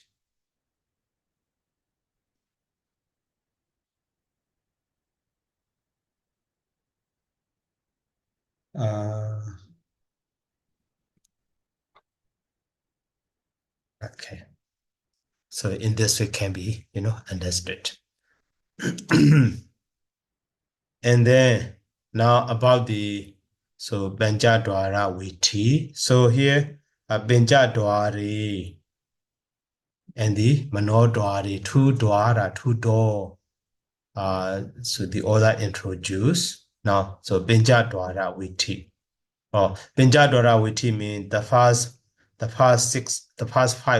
Okay. So in this way can be, understood. And then now about the Pañcadvāra Vīthi. So here Pañcadvāra and the Manodvāra, two door. So the order introduced. Now, so Pañcadvāra Vīthi. Oh, Pañcadvāra Vīthi means the first five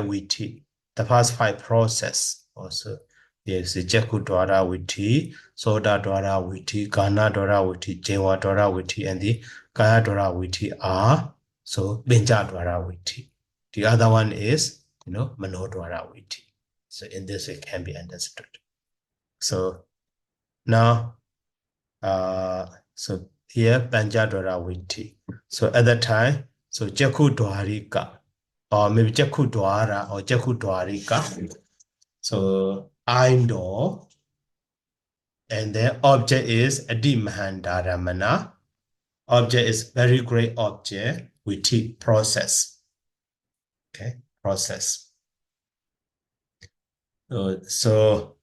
Vīthi, the first five process also. Yes, the Cakkhudvāra Vīthi, Sodadvāra Vīthi, Gānadvāra Vīthi, Jevadvāra Vīthi, and the Kayadvāra Vīthi are so Pañcadvāra Vīthi. The other one is, Manodvāra Vīthi. So in this it can be understood. So now, so here Pañcadvāra Vīthi. So at that time, so Cakkhudvārika, or maybe Cakkhudvāra or Cakkhudvārika. So indoor, and the object is Atimahantārammaṇa. Object is very great object, Vīthi process. Okay, process. So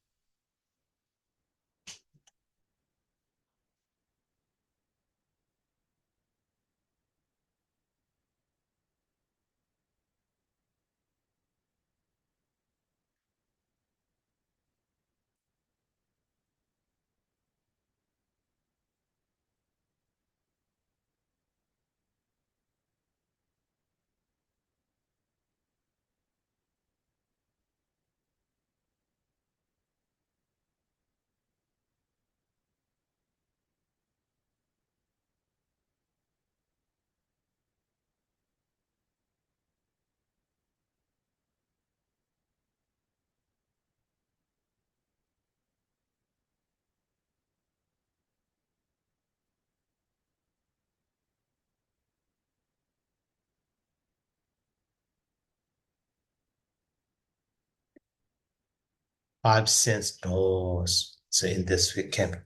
five sense doors. So in this we can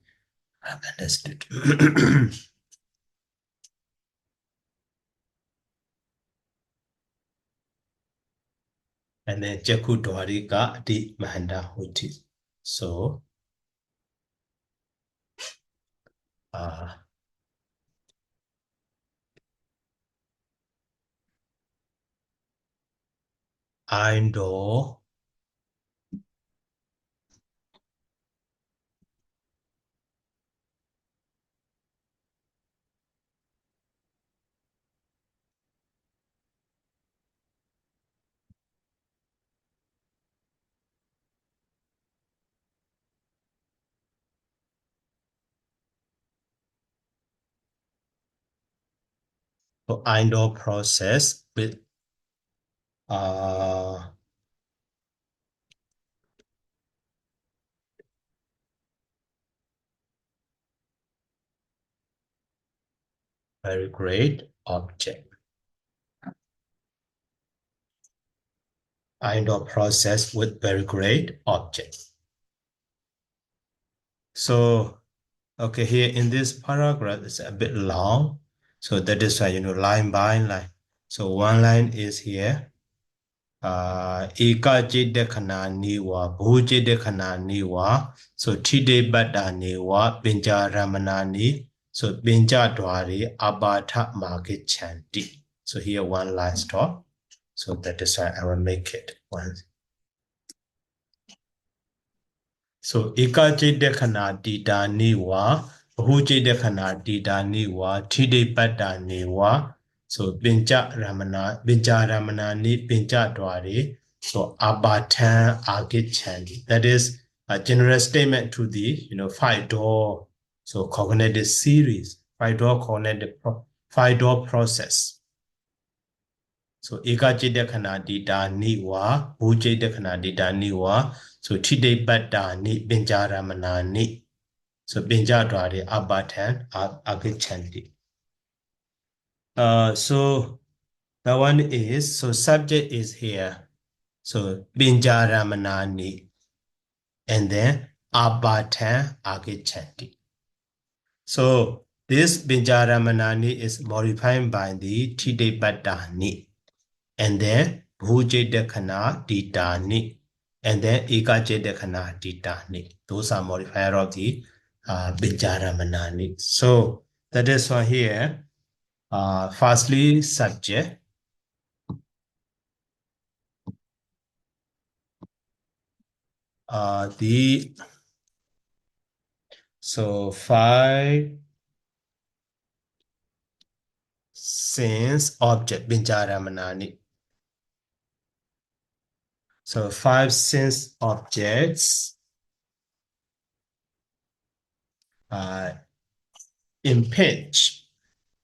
have understood. And then Cakkhudvārika Atimahantārammaṇa Vīthi. So indoor, so indoor process with very great object. Indoor process with very great object. So, okay, here in this paragraph, it's a bit long. So that is why, line by line. So one line is here. Eka Jedekana Niwa, Bhu Jedekana Niwa. So Tide Bada Niwa, Pañcadvāra. So Pañcadvāra Abhatha Market Chanti. So here one line stop. So that is why I will make it one. So Eka Jedekana Dida Niwa, Bhu Jedekana Dida Niwa, Tide Bada Niwa. So Pañcadvāra ni Pañcadvāra. So Abhatha Agichanti. That is a general statement to the five door. So cognitive series, five door process. So Eka Jedekana Dida Niwa, Bhu Jedekana Dida Niwa. So Tide Bada ni Pañcadvāra ni. So Pañcadvāra Abhatha Agichanti. So That one is, so subject is here. So Pañcadvāra. And then Abhatan Agichanti. So this Pañcadvāra is modified by the Thipariccheda. And then Bhujidakana Ditani. And then Ekajidakana Ditani. Those are modifier of the Pañcadvāra. So that is why here. Firstly, subject. So 5 sense object Pañcadvāra. So 5 sense objects impinge.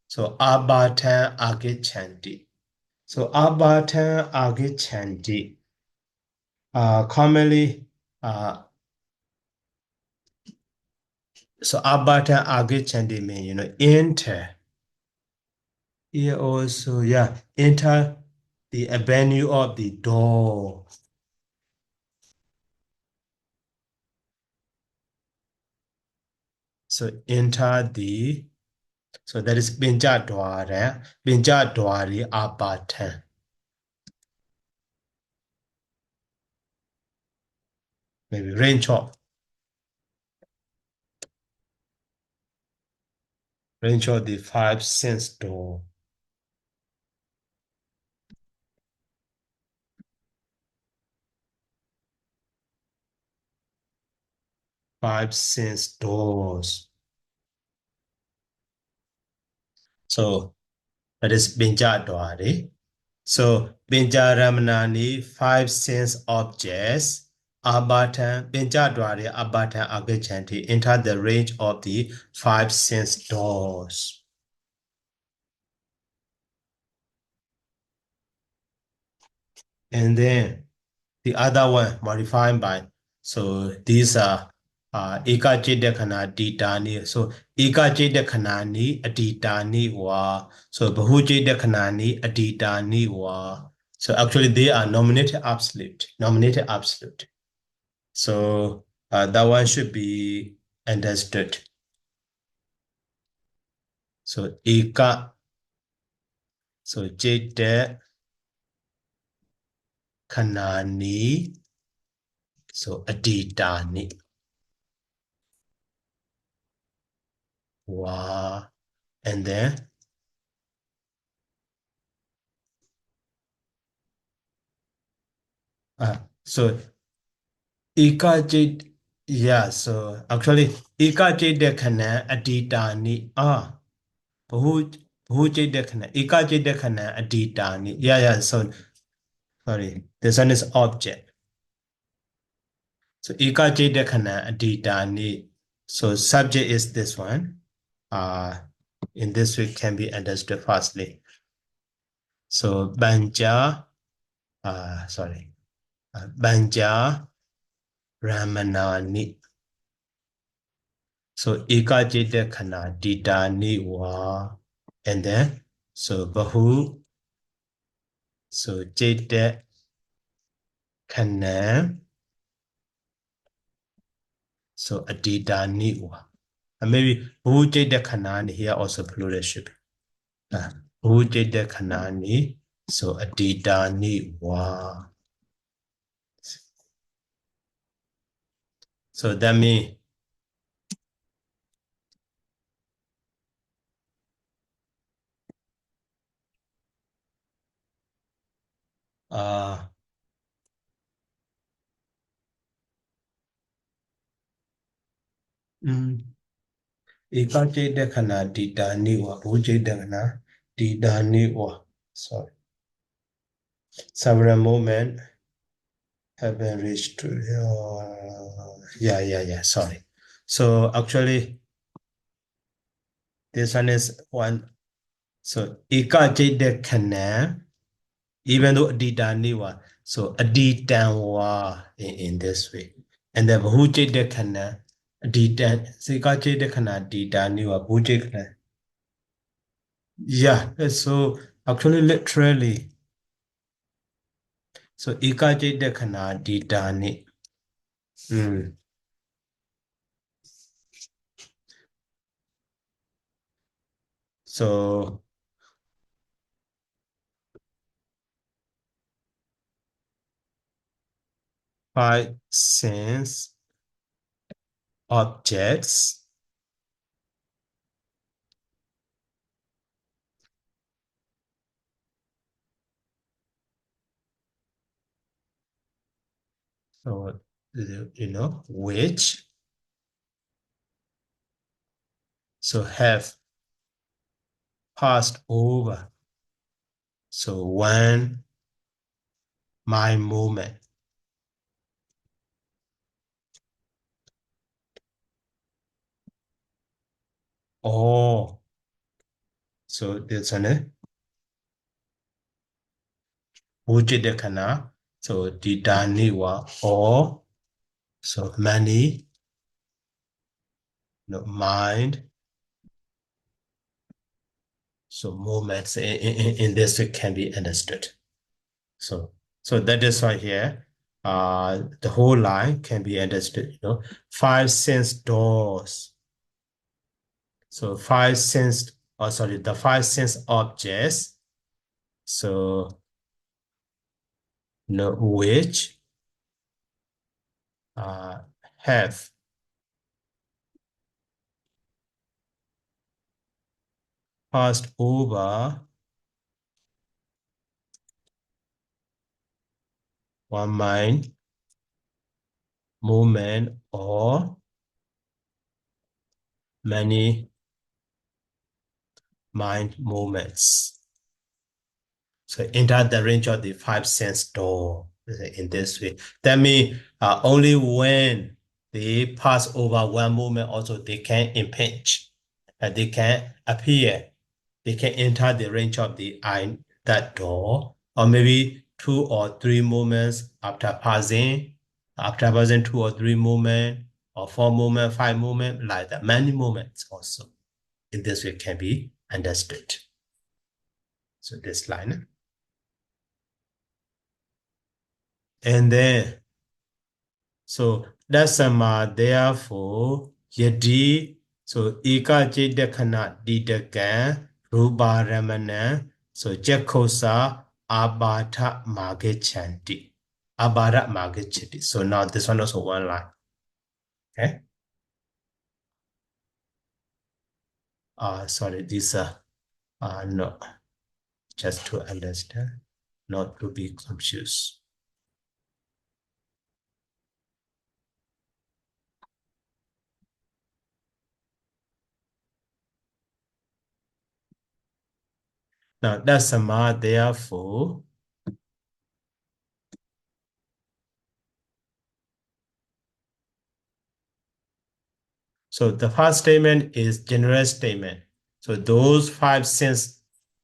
So Abhatan Agichanti. So Abhatan Agichanti. Commonly, so Abhatan Agichanti means, enter. Here also, enter the avenue of the door. So enter the, so that is Pañcadvāra, Pañcadvāri Abhatan. Maybe range of the 5 sense door. Five sense doors. So that is Pañcadvāra. So Pañcadvāra 5 sense objects. Abhatan, Pañcadvāra Abhatan Agichanti enter the range of the 5 sense doors. And then the other one modified by, so these are Ekajidakana Ditani. So Ekajidakana Aditani wa. So Bahujidakana Aditani wa. So actually they are nominated absolute. So that one should be understood. So Eka. So Jide Kanani. So Aditani. Wow. And then so Ekajid, so actually Ekajidakana Aditani Bhujidakana Ekajidakana Aditani. So sorry, this one is object. So Ekajidakana Aditani. So subject is this one. In this way can be understood firstly. So Pañcadvāra Ramanani. So Ekajidakana Ditani wa. And then so Bahu. So Jidakana. So Aditani wa. And maybe Bhujidakana here also plural should be. Bhujidakana. So Aditani wa. So that means Ekajidakana Ditani wa Bhujidakana Ditani wa. Sorry. Several moments have been reached to sorry. So actually this one is one. So Ekajidakana, even though Aditani wa, so Aditan wa in this way. And then Bhujidakana Aditan, so Ekajidakana Aditani wa Bhujidakana. So Actually, literally. So ikajite kana ditani. So five sense objects so which so have passed over so one mind movement or so this one Ujidekana so didaniwa or so many mind so movements in this can be understood. So that is why here the whole line can be understood, five sense doors. So the five sense objects. So which have passed over one mind movement or many mind movements. So enter the range of the five sense door in this way. That means only when they pass over one movement, also they can impinge, they can appear, they can enter the range of the that door, or maybe two or three movements after passing two or three movements, or four movements, five movements, like that. Many movements also in this way can be understood. So this line. And then, so that's therefore, yadi, so eka jidakana didakan, rupa ramana, so jakhosa abata magichanti. Abara magichiti. So now this one also one line. Okay. Sorry, these are no, just to understand, not to be confused. Now that's therefore. So the first statement is general statement. So those five sense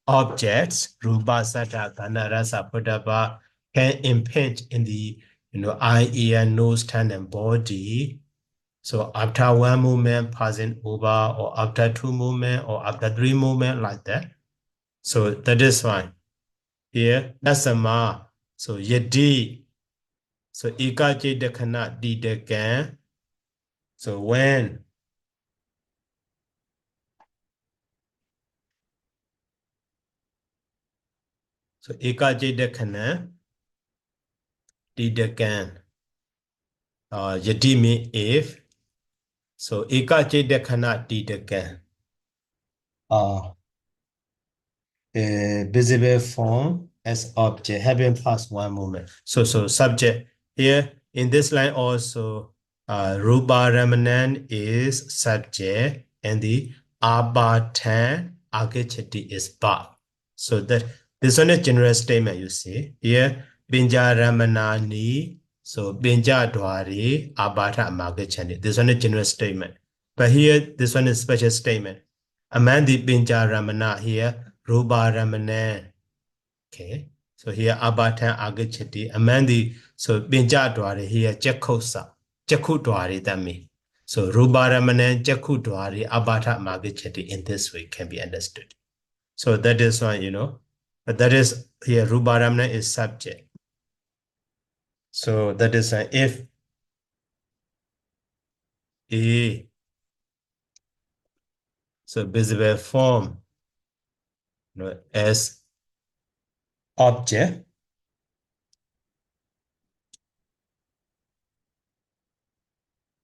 objects, rupa, sattva, gandha, rasa, potapa, can impinge in the eye, ear, nose, tongue, and body. So after one movement passing over, or after two movement, or after three movement, like that. So that is fine. Here, that's a ma. So yadi. So ika jidakana didakan. So when so ika jidakana didakan. Yadi mean if. So ika jidakana didakan. Visible form as object having past one movement. So subject here in this line also rupa ramanan is subject and the abatan agachati is verb. So that this one is general statement you see here binja ramanani so binja dwari abata magachani. This one is general statement, but here this one is special statement. Amandi binja ramana here Rupa Ramanan. Okay. So here Abatan Agachati. Amandi. So Binjadwari here Cakkhudvāra that means. So Rupa Ramanan Cakkhudvāra Abata Magachati in this way can be understood. So that is why But that is here, Ruparamana is subject. So that is if A, so visible form, as object,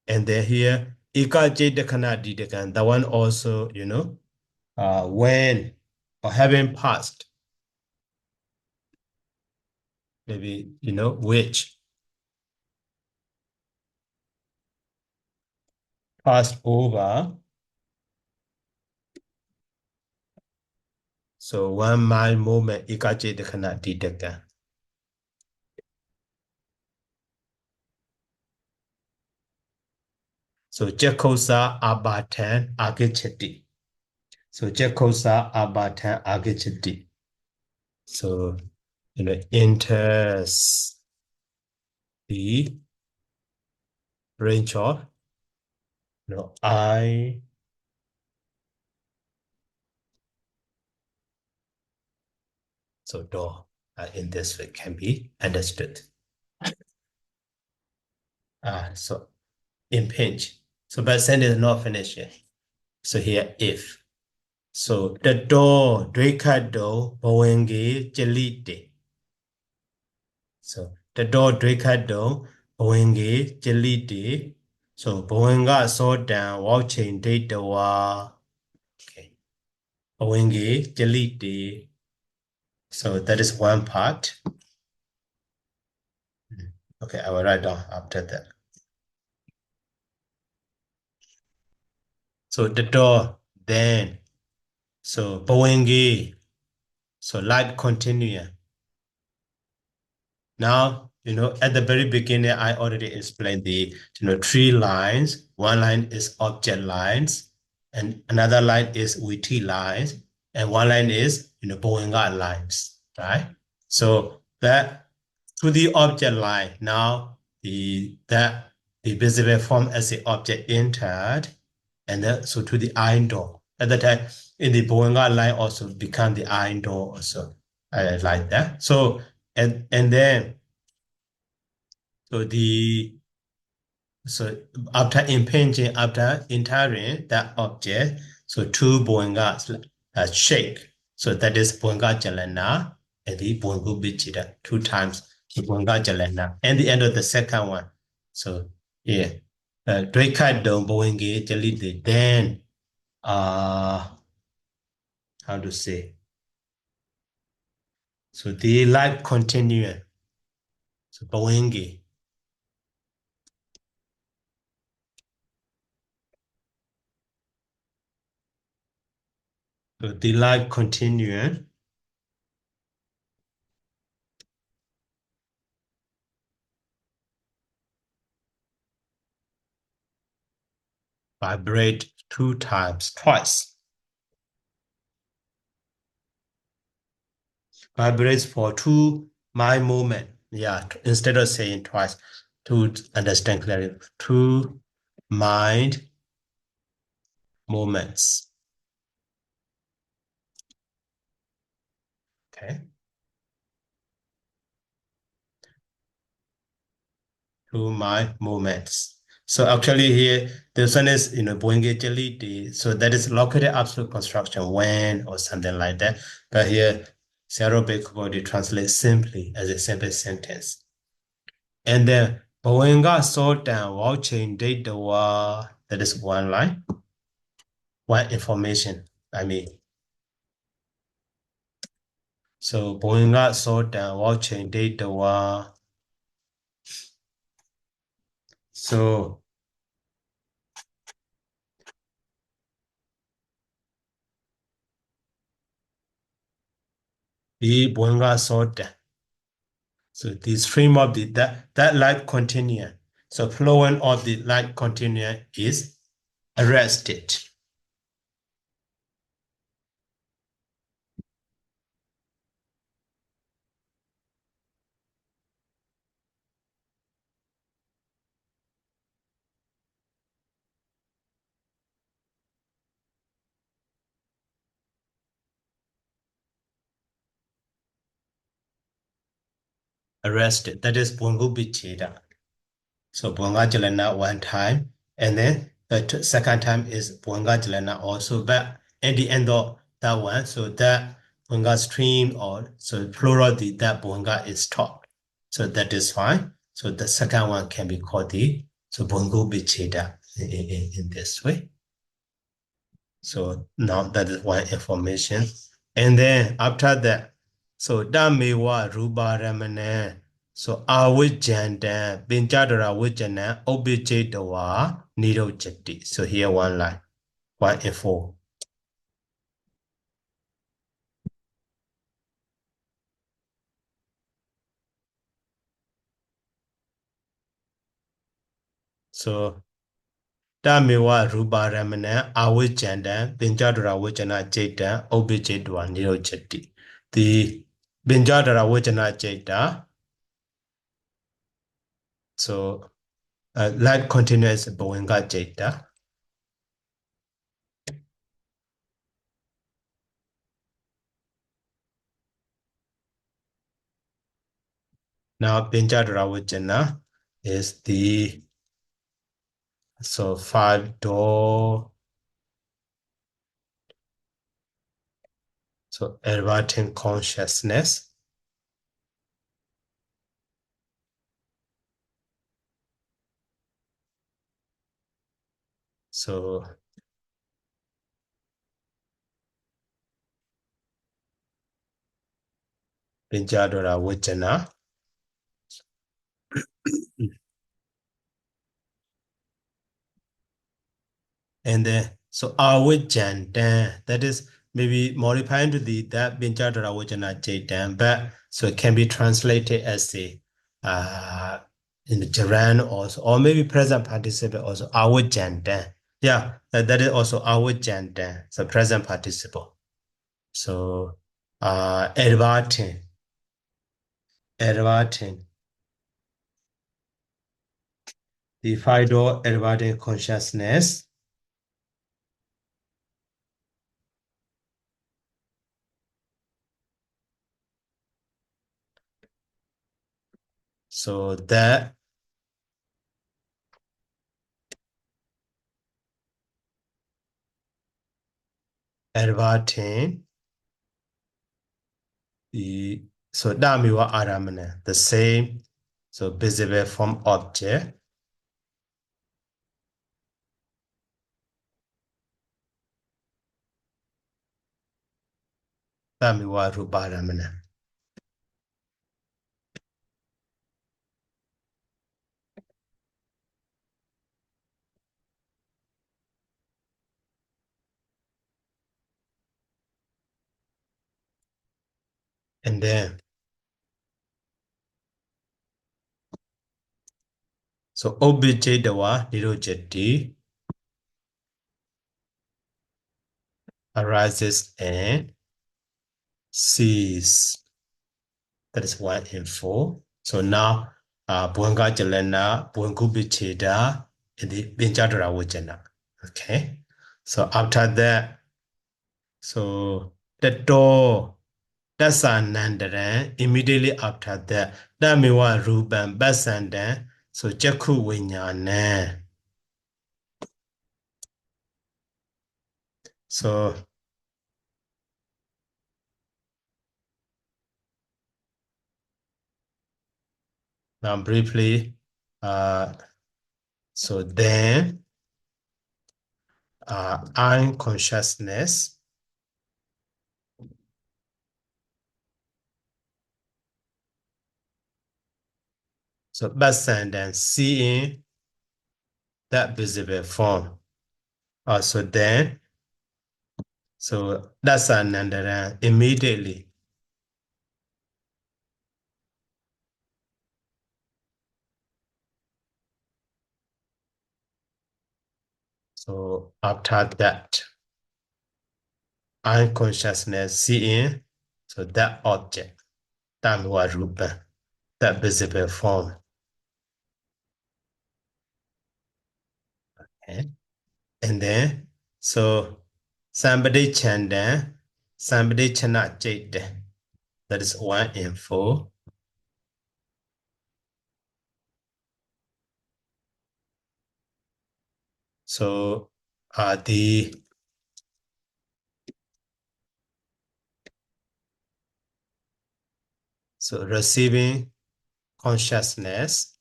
and then here, Ikajetakhana Ditakan, that one also, when or having passed, maybe, which passed over. So 1 mile movement, Ikajetakhana Ditakan. So Cakkhudvāra Abhatan Agachati. So Cakkhudvāra Abhatan Agachati. So enters the range of I. So door in this way can be understood. So impinge. So but sentence is not finished yet. So here if. So the door drekado bawenge jelite. So the door drekado bawenge jelite. So bawenga saw down watching data wa. Okay. Bawenge jelite. So that is one part. Okay, I will write down after that. So the door, then, so Bowengi, so light continuum. Now, at the very beginning, I already explained the, 3 lines. One line is object lines, and another line is Vīthi lines, and one line is, Bowenga lines, right? So that to the object line, now the visible form as the object entered, and then so to the iron door. At that time, in the Bowenga line also become the iron door also, like that. So and then so after impinging, after entering that object, so 2 Bowengas shake. So that is Bowenga Jalana and the Bowengu Bichida, 2 times the Bowenga Jalana. And the end of the second one. So yeah. Drekad Dom Bowenge Jalite, then how to say? So the life continuum. So Bowenge. So the life continuum vibrate 2 times, twice. Vibrates for 2 mind movement. Yeah, instead of saying twice, to understand clearly, 2 mind movements. Okay. 2 mind movements. So actually here, this one is, Boingejali, so that is located absolute construction when or something like that. But here, Zero Big Body translates simply as a simple sentence. And then Boinga saw down watching data war. That is one line, one information. So Boinga saw down watching data war. So the Boinga saw down. So the stream of that light continuum. So flowing of the light continuum is arrested. arrested. That is Pañcadvāra. So Pañcadvāra one time, and then the second time is Pañcadvāra also. But at the end of that one, so that Pañca stream or so plural that Pañca is taught. So that is fine. So the second one can be called the so Pañcadvāra in this way. So now that is one information. And then after that, so Damewa Rubaramana, so Awujanda, Pañcadvāra Wujana, Obijadawa, Nido Jati. So here one line, 1 and 4. So Damewa Rubaramana, Awujanda, Pañcadvāra Wujana Jeta, Obijadawa, Nido Jati. The Pañcadvāra Wujana Jeta, so light continuous Bhavanga Jeta. Now Pañcadvāra Wujana is the so 5 door. So elevating consciousness. So Pañcadvāra Wujana. And then so Awujana, that is maybe modifying to that Pañcadvāra Wujana Jaitan, but so it can be translated as the in the gerund also, or maybe present participle also Awujana. Yeah, that is also Awujana, so present participle. So adverting. The 5 door adverting consciousness. So that adverting the so damiwa aramana, the same, so visible form object. Damiwa ruparamana. And then so obijadawa nirojati arises and cease. That is 1 and 4. So now Bhavanga Jalana, Bhavanga and the Pañcadvāra Wujana. Okay. So after that, so the door Tasanandaran, immediately after that, Damiwa Ruban Basandan, so Cakkhudvāra. So now briefly, so then unconsciousness. So Basandan seeing that visible form. So then, so that's Dasanandaran immediately. So after that, unconsciousness seeing, so that object, Tamwa Rupa, that visible form. Okay. And then, so somebody chanda, somebody chana jade. That is 1 and 4. So the receiving consciousness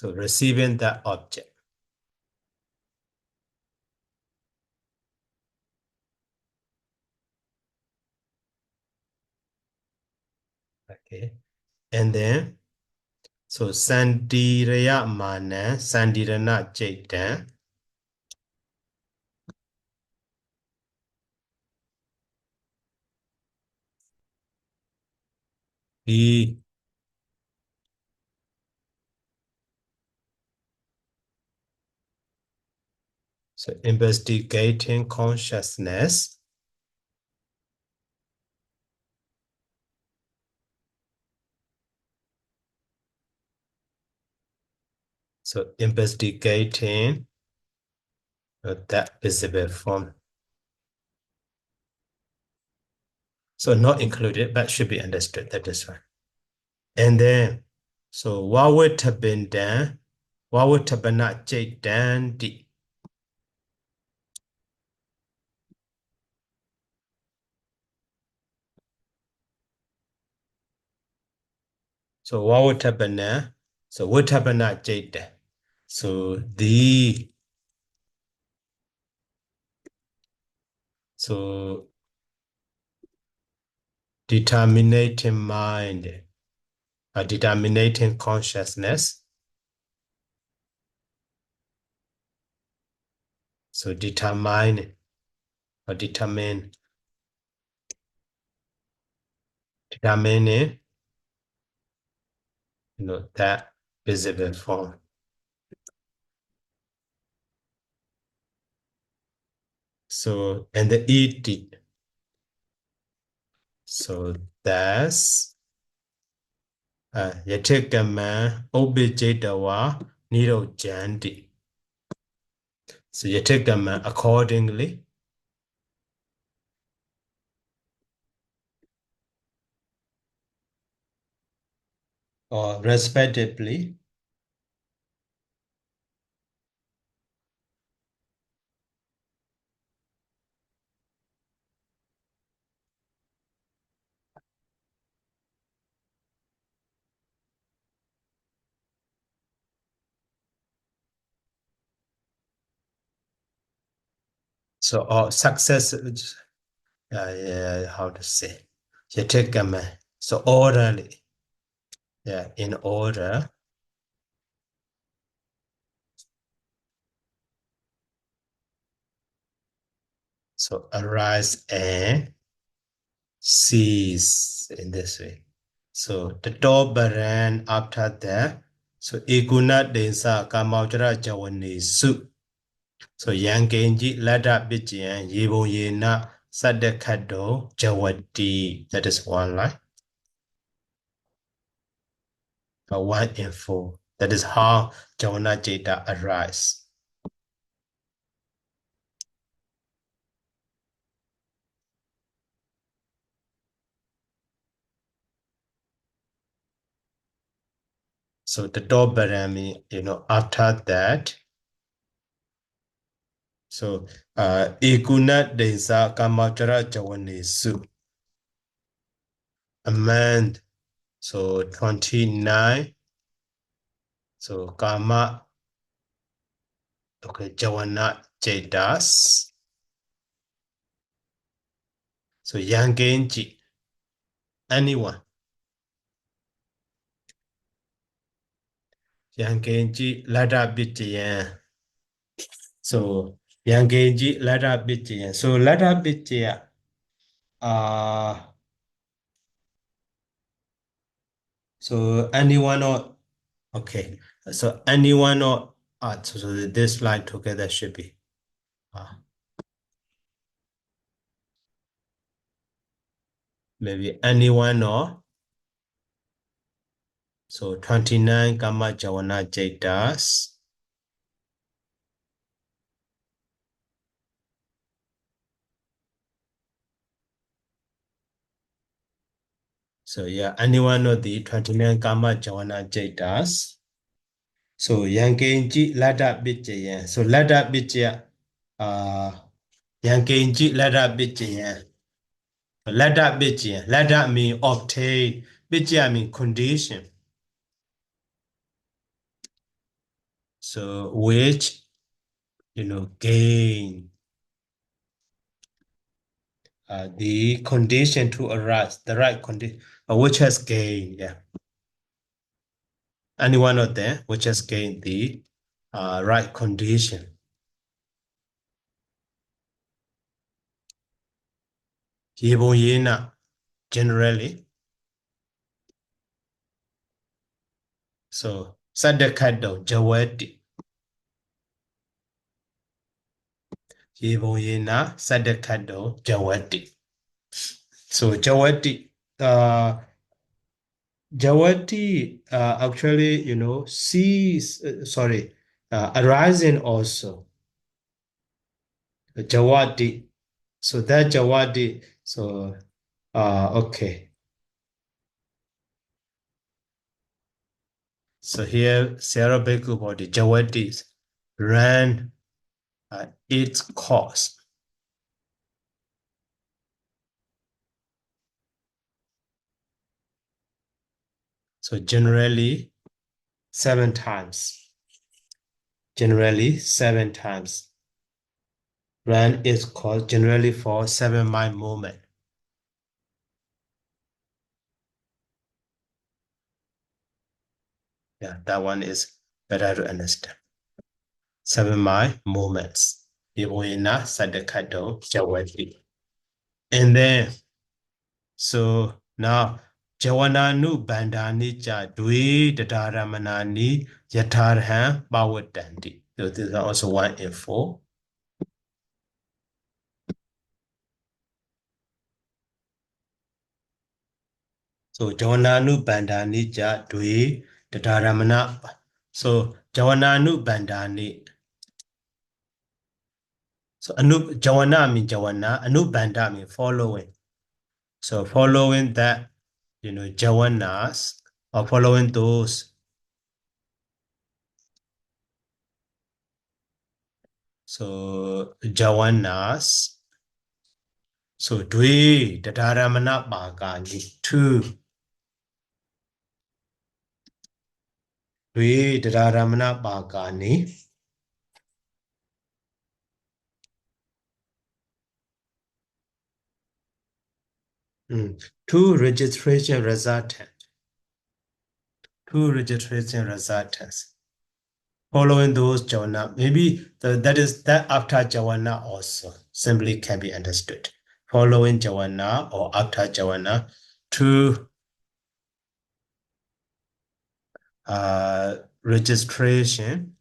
receiving that object. Okay. And then Sandiraya Mana, Sandirana Jaitan. Investigating consciousness. Investigating that visible form. Not included, but should be understood that is right. And then, what would have been done? What would have been not done? What would have been there? What have been not done? Determinating mind, determinating consciousness. Determine or determining that visible form. And the it. That's Yatekama Obijetawa Niro Jandi. Yatekama accordingly. Or respectively. Success, how to say? Yatekama. Orderly. Yeah, in order. Arise and cease in this way. The top baran after that. Iguna densa kamautra jawani su. Yangenji lada bijian yibo yena sadekado jawati. That is one line. 1 and 4. That is how Jawana Jeta arise. The top barami, after that. Ikuna densa kamautra jawani su. Amend. 29. Kama. Okay, Jawana Jedas. Yangenji. Anyone. Yangenji Lada Bitian. Yangenji Lada Bitian. Lada Bitia. Anyone or okay. Anyone or art. This line together should be maybe anyone or 29 Kama Jawana Jaitas. So yeah, anyone of the 29 Kama Jawana Jaitas. So Yankenji Lada Bitjayan. So Lada Bitja Yankenji Lada Bitjayan. Lada Bitjayan. Lada mean obtain. Bitja mean condition. So which gain the condition to arise, the right condition, which has gained, yeah. Any one of them which has gained the right condition. Yibonyena, generally. So, Sadakado, Jawadi. Yibonyena, Sadakado, Jawadi. So, Jawadi, Jawati actually, sees, arising also. Jawati. So that Jawati, so, okay. So here, Sarah Beku body, Jawati ran its course. So generally, 7 times. Generally, 7 times. Ran its course generally for 7-mile movement. Yeah, that one is better to understand. 7-mile movements. Iwina Sadekado Jawati. And then, so now, Jawananu Bandani Cha Dwi Dadaramanani Yatarhan Bawatandi. So these are also 1 and 4. So Jawananu Bandani Cha Dwi Dadaramana. So Jawananu Bandani. So Jawana means Jawana, Anu Banda means following. So following that, Jawanas, or following those. So Jawanas. So Dwi Dadaramana Bagani 2. Dwi Dadaramana Bagani. Two registration resultant. Two registration resultants. Following those Jawana, maybe that after Jawana also simply can be understood. Following Jawana or after Jawana, two registration.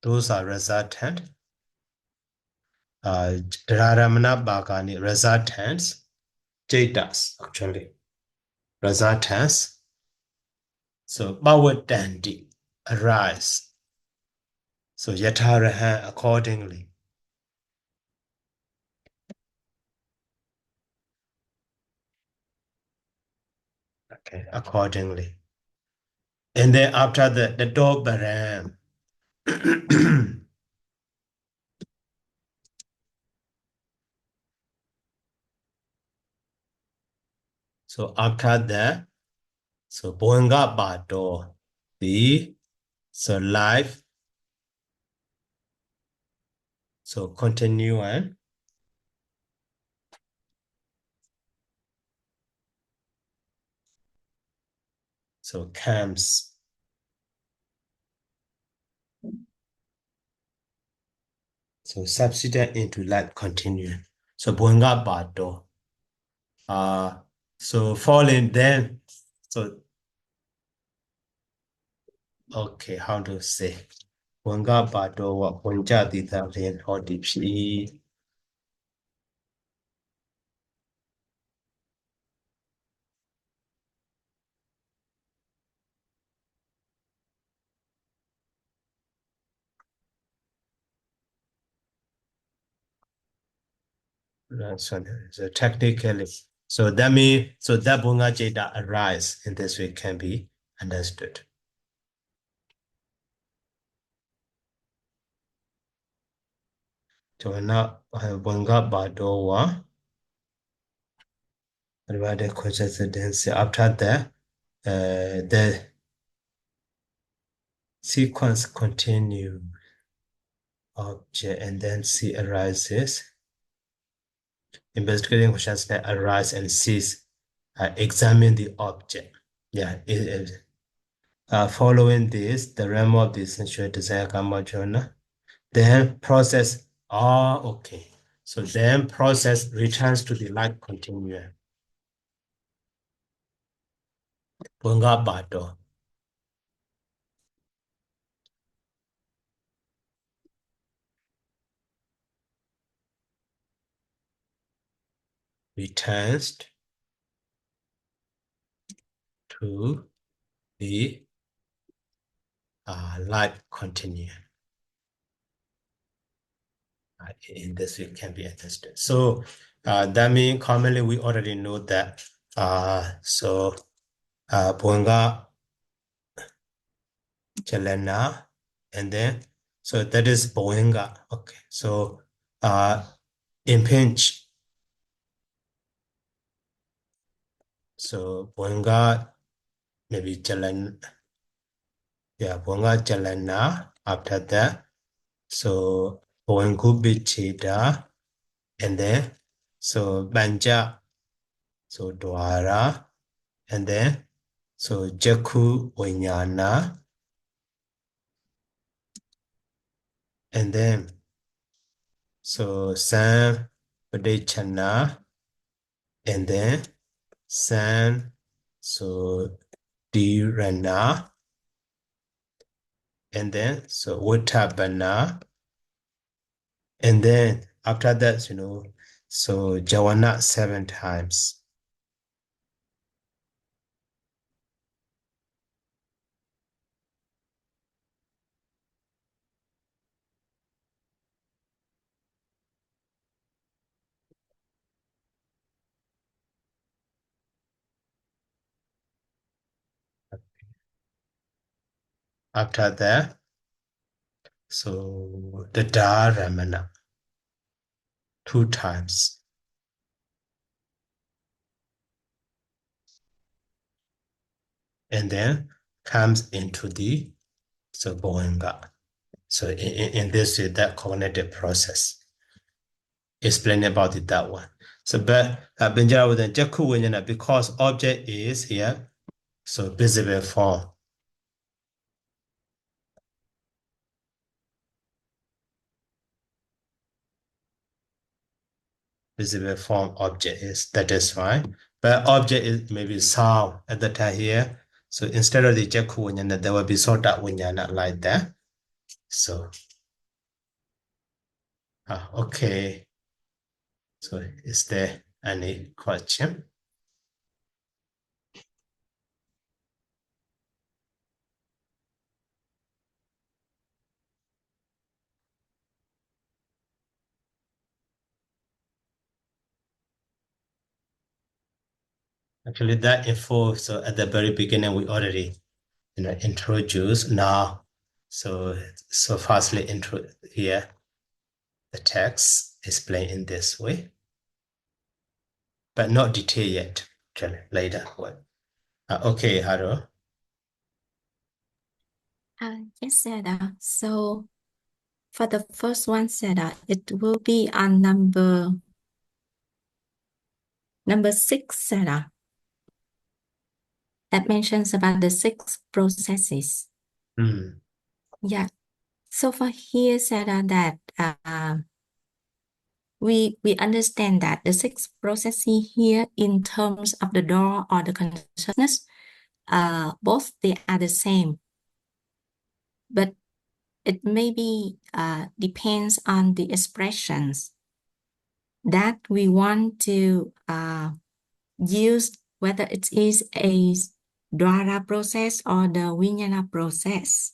Those are resultant. Raramana Bhagani resultants. Jadas actually. Resultants. So Bhawatandi arise. So Yataraha accordingly. Okay, accordingly. And then after the Dobaram. So after that, so Boenga Bato, so life, so continue and so comes. So substitute into life continue. So Boenga Bato. So falling then, so okay, how to say? Boenga Bato wa Ponja Dita Lin Hodipi. So technically, so that means that Pañcadvāra arise in this way can be understood. So now Pañcadvāra, after that, the sequence continue object and then C arises. Investigating questions that arise and cease, examine the object. Yeah, following this, the realm of the sensual desire kamajana, then process. Okay. So then process returns to the light continuum. Pañcadvāra returns to the light continuum. In this way can be understood. So that means commonly we already know that. So Pañcadvāra, and then so that is Pañcadvāra. Okay. So impinge. So Pañcadvāra maybe Chalana. Yeah, Pañcadvāra after that. So Pañcadvāra, and then so Banja, so Dwara, and then so Cakkhudvāra, and then so Sam Padechana, and then Sam so Dharana, and then so Uttabana, and then after that, so Javana 7 times. After that, so the Dharamana 2 times. And then comes into the Pañcadvāra. So in this way, that cognitive process. Explain about it that one. So but Benjara with the Cakkhudvāra, because object is here, so visible form. Visible form object is, that is fine. But object is maybe sound at the time here. So instead of the Cakkhudvāra, there will be Sota Vijnana like that. So, okay. So is there any question? Actually, that info, so at the very beginning, we already, introduced now. So firstly, here, the text explained in this way, but not detailed yet. Actually, later. Okay, Haro. Yes, Sarah. So for the first one, Sarah, it will be on number 6, Sarah. That mentions about the 6 processes. Yeah. So for here, Sarah, that we understand that the 6 processes here in terms of the door or the consciousness, both they are the same, but it maybe depends on the expressions that we want to use, whether it is a Dwara process or the Vijnana process.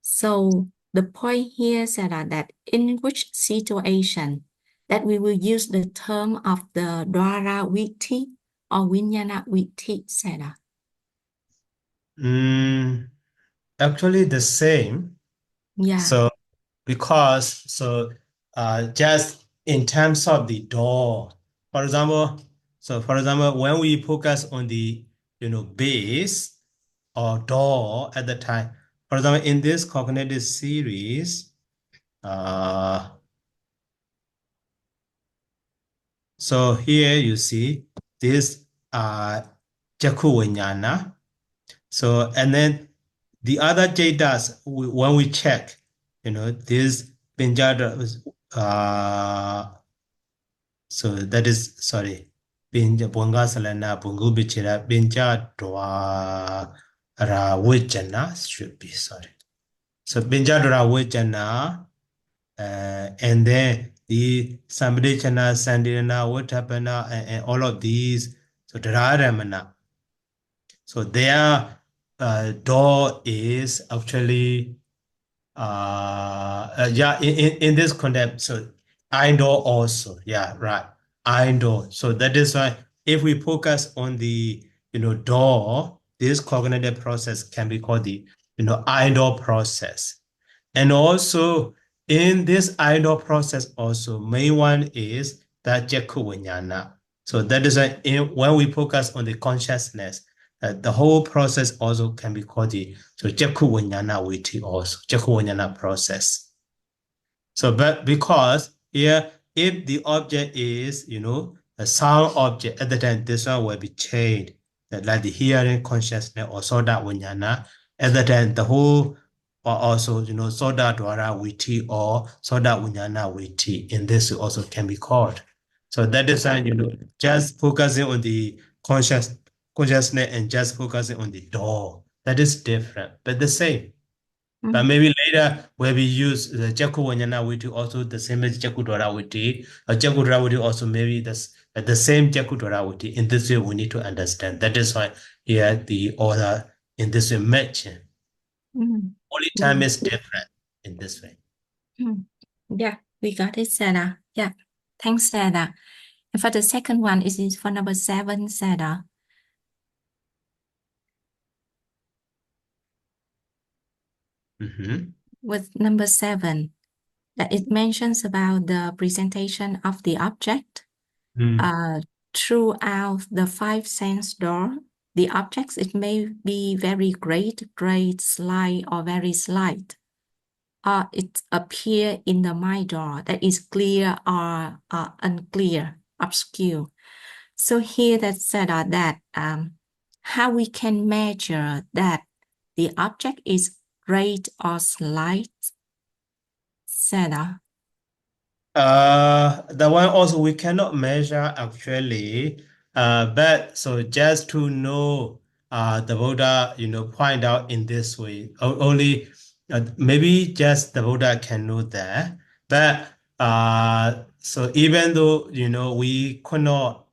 So the point here, Sarah, that in which situation that we will use the term of the Dvara Vīthi or Vijnana Vīthi, Seda? Actually the same. Yeah. So because just in terms of the door, for example, when we focus on the base or door at the time, for example, in this cognitive series, so here you see this Cakkhudvāra. So and then the other Jadas, when we check, this Pañcadvāra, so that is, sorry, Pañcadvāra should be, sorry. So Pañcadvāra, and then the Samdechana, Sandhana, Vattapana, and all of these, so Dhāramana. So their door is actually in this concept, so iron door also, yeah, right, iron door. So that is why if we focus on the door, this cognitive process can be called the iron door process. And also in this iron door process also, main one is that Cakkhudvāra. So that is why when we focus on the consciousness, the whole process also can be called the Cakkhudvāra Vīthi also, Cakkhudvāra process. So, but because here, if the object is, a sound object, at the time this one will be changed, like the hearing consciousness or Soda Vijnana, at the time the whole, or also, Soda Dvara Vīthi or Soda Vijnana Vīthi, in this also can be called. So that is why, just focusing on the consciousness and just focusing on the door, that is different, but the same. But maybe later where we use the Cakkhudvāra Vīthi also the same as Cakkhudvāra Vīthi, or Cakkhudvāra Vīthi also maybe the same Cakkhudvāra Vīthi. In this way we need to understand. That is why here the order in this way matching. Only time is different in this way. Yeah, we got it, Seda. Yeah, thanks, Seda. And for the second one, it is for number 7, Seda. With number 7, that it mentions about the presentation of the object throughout the 5 sense door. The objects, it may be very great, slight, or very slight. Or it appear in the mind door that is clear or unclear, obscure. So here that said that how we can measure that the object is great or slight, Seda? The one also we cannot measure actually, but so just to know the Buddha, point out in this way, only maybe just the Buddha can know that. But so even though we could not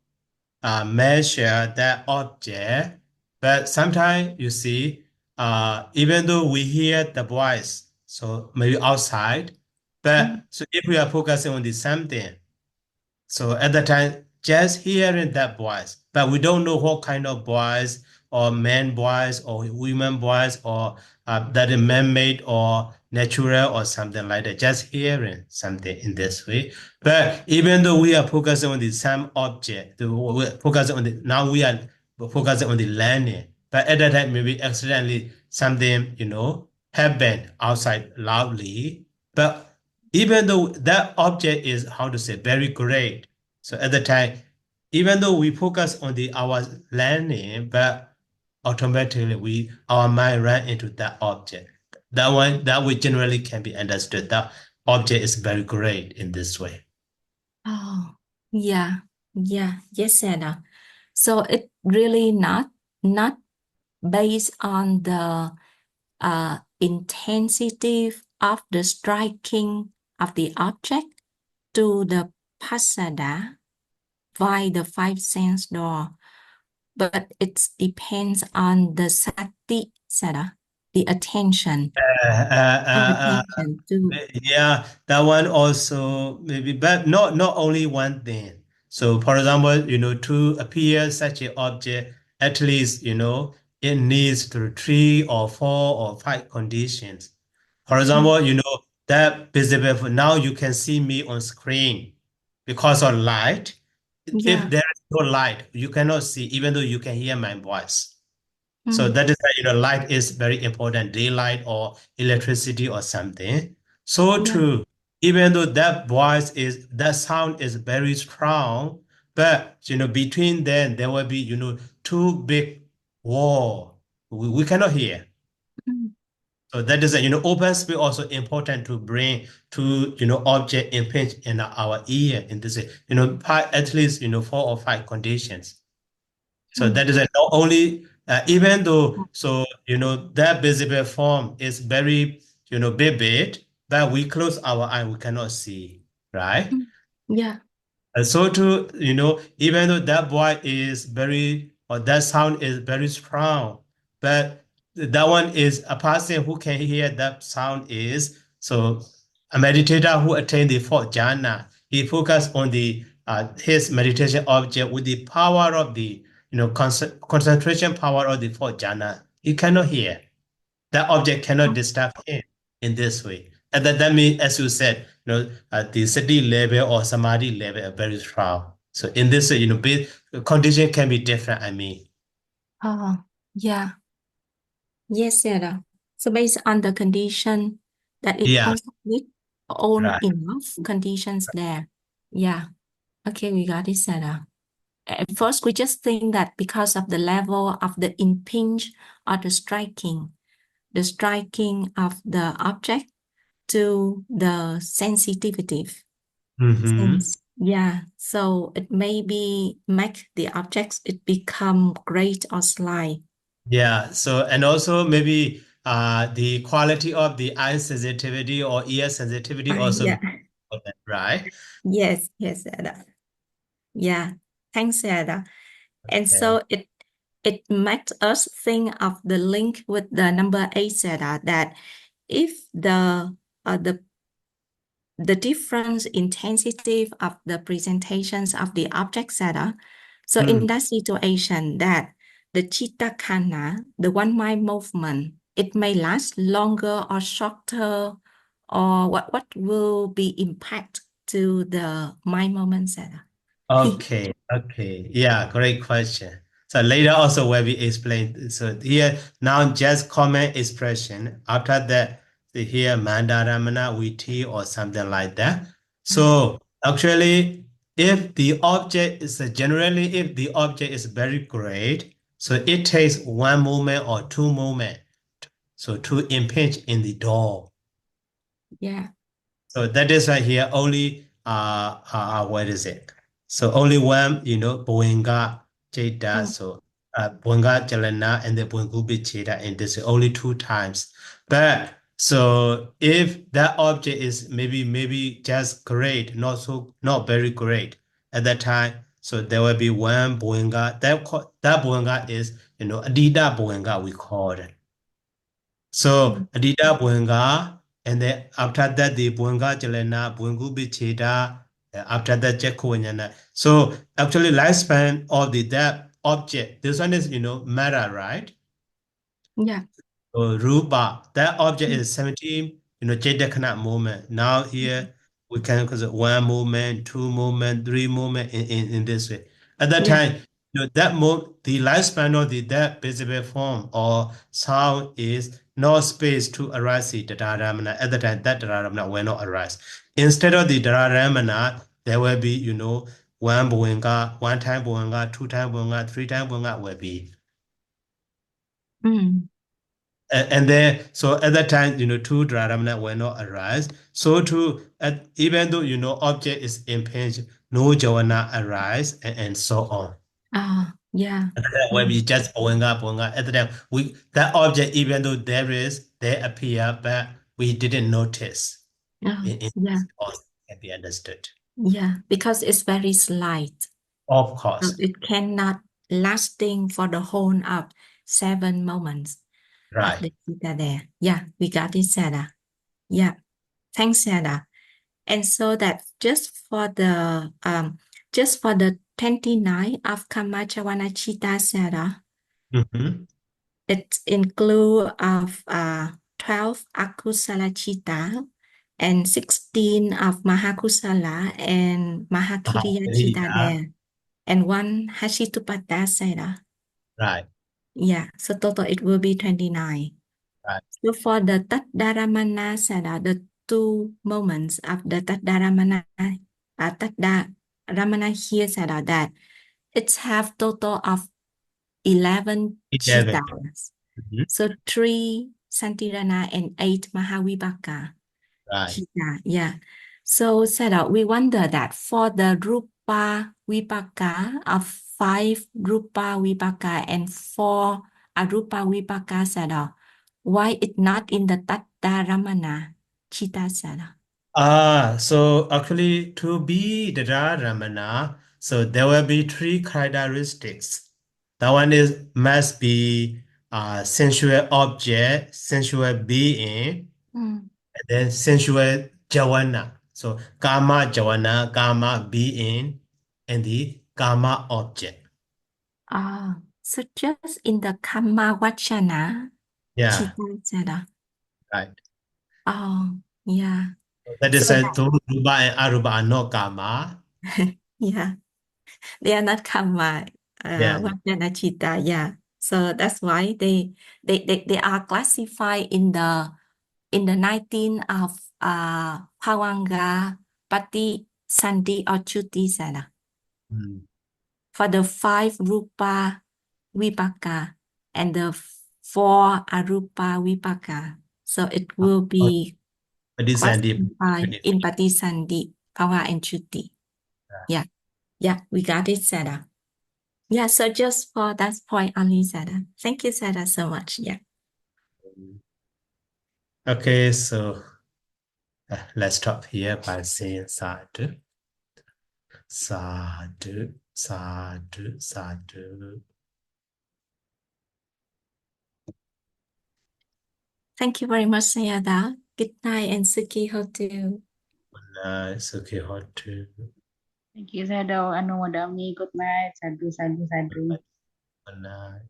measure that object, but sometimes you see, even though we hear the voice, so maybe outside, but so if we are focusing on the something, so at the time just hearing that voice, but we don't know what kind of voice, or man voice or women voice, or that is man-made or natural or something like that, just hearing something in this way. But even though we are focusing on the same object, now we are focusing on the learning, but at that time maybe accidentally something happened outside loudly, but even though that object is, how to say, very great, so at the time, even though we focus on our learning, but automatically our mind ran into that object. That way generally can be understood. That object is very great in this way. Oh, yeah, yes, Seda. So it really not based on the intensity of the striking of the object to the pasada by the 5 sense door, but it depends on the sati, Sada, the attention to Yeah, that one also maybe, but not only one thing. So, for example, to appear such an object, at least, it needs through 3 or 4 or 5 conditions. For example, that visible, now you can see me on screen because of light. Yeah. If there is no light, you cannot see, even though you can hear my voice. So Mm. that is why, light is very important, daylight or electricity or something. So Yeah. too, even though that sound is very strong, but between them there will be 2 big wall. We cannot hear. Mm. So that is open space also important to bring to object impinge in our ear in this at least 4 or 5 conditions. So that is not only even though that visible form is very vivid, but we close our eye, we cannot see, right? Yeah. And so too, even though that voice is or that sound is very strong, but that one is a person who can hear that sound is so a meditator who attained the 4th jhana. He focused on his meditation object with the power of the concentration power of the 4th jhana. He cannot hear. That object cannot disturb him in this way. And that means, as you said, the sati level or samadhi level are very strong. So in this, condition can be different, I mean. Oh, yeah. Yes, Sarah. So based on the condition that it Yeah, also with own right. enough conditions there. Yeah. Okay, we got it, Sarah. At first, we just think that because of the level of the impinge or the striking of the object to the sensitivity sense. Yeah. So it maybe make the objects it become great or slight. Yeah. So, and also maybe the quality of the eye sensitivity or ear sensitivity also, Yeah. important, right? Yes, Sarah. Yeah. Thanks, Sarah. And Okay. so it makes us think of the link with the number 8, Sarah, that if the different intensity of the presentations of the object, Sarah, so in that situation that the chitta khana, the one mind movement, it may last longer or shorter, or what will be impact to the mind moment, Sarah? Okay, yeah, great question. So later also when we explain, so here now just common expression. After that, here Mandaramana, Vīthi or something like that. So actually, if the object is generally if the object is very great, so it takes 1 moment or 2 moment, so to impinge in the door. Yeah. So that is right here only what is it? So only one, Boenga Cheta, so Boenga Jalana and the Boengubi Cheta, and this is only 2 times. But so if that object is maybe just great, not very great at that time, so there will be one Boenga. That Boenga is Adida Boenga we call it. So Adida Buenga, and then after that the Buenga Jalena, Buengu Bichida, after that Jakuanyana. So actually lifespan of that object, this one is matter, right? Yeah. So Rupa, that object is 17, Jedakana moment. Now here we can consider 1 moment, 2 moment, 3 moment in this way. At that time, the lifespan of that visible form or sound is no space to arise the Dhararamana. At the time, that Dhararamana will not arise. Instead of the Dhararamana, there will be, 1 Buenga, 1 time Buenga, 2 time Buenga, 3 time Buenga will be. And then, so at that time, 2 Dharamana will not arise. So too, even though, object is impinged, no Javana arise, and so on. Yeah. When we just going up, at the time, that object, even though they appear, but we didn't notice. Yeah. Also can be understood. Yeah, because it's very slight. Of So course. it cannot lasting for the whole of 7 moments. Right. the chitta there. Yeah, we got it, Sarah. Yeah, thanks, Sarah. And so that's just for the 29 of Kamacchawana Chitta, Sarah. Mhm. It includes of 12 Akusala Chitta and 16 of Mahakusala and Mahaturiya Chitta Yeah. there. And one Hashitupada, Sarah. Right. Yeah, so total it will be 29. Right. So for the Tattharamana Sada, the two moments of the Tattharamana here Sada, that it's have total of 11 11. chittas. Mhm. So 3 Santirana and 8 Mahavibhaka Right. chitta. Yeah. So Sada, we wonder that for the Rupa Vipaka of 5 Rupa Vipaka and 4 Arupa Vipaka Sada, why it not in the Tattharamana Chitta Sada? So actually to be the Ramana, so there will be 3 characteristics. That one is must be sensual object, sensual being, and then sensual javana. So kama javana, kama being, and the kama object. So just in the Kamma Vachana Yeah, Chitta Sada. right. Oh, yeah. That So is Rupa and Arupa are not kama. yeah. They are not Kamma Yeah, Vajana Chitta, yeah. So that's why they are classified in the 19 of Bhavanga, Pati, Sandhi or Chuti Sada. Mm. For the 5 Rupa Vipaka and the 4 Arupa Vipaka. So it will be But this and the classified in Pati, Sandhi, Bhava and Chuti. Yeah. Yeah, we got it, Sada. Yeah, so just for that point only, Sada. Thank you, Sada, so much. Yeah. Okay, so let's stop here by saying sadhu, sadhu, sadhu, sadhu. Thank you very much, Sayada. Good night and Suki Hotu. Nice, okay, hot too. Thank you, Sado. Anumodami. Good night. Sadhu, sadhu, sadhu. Good night.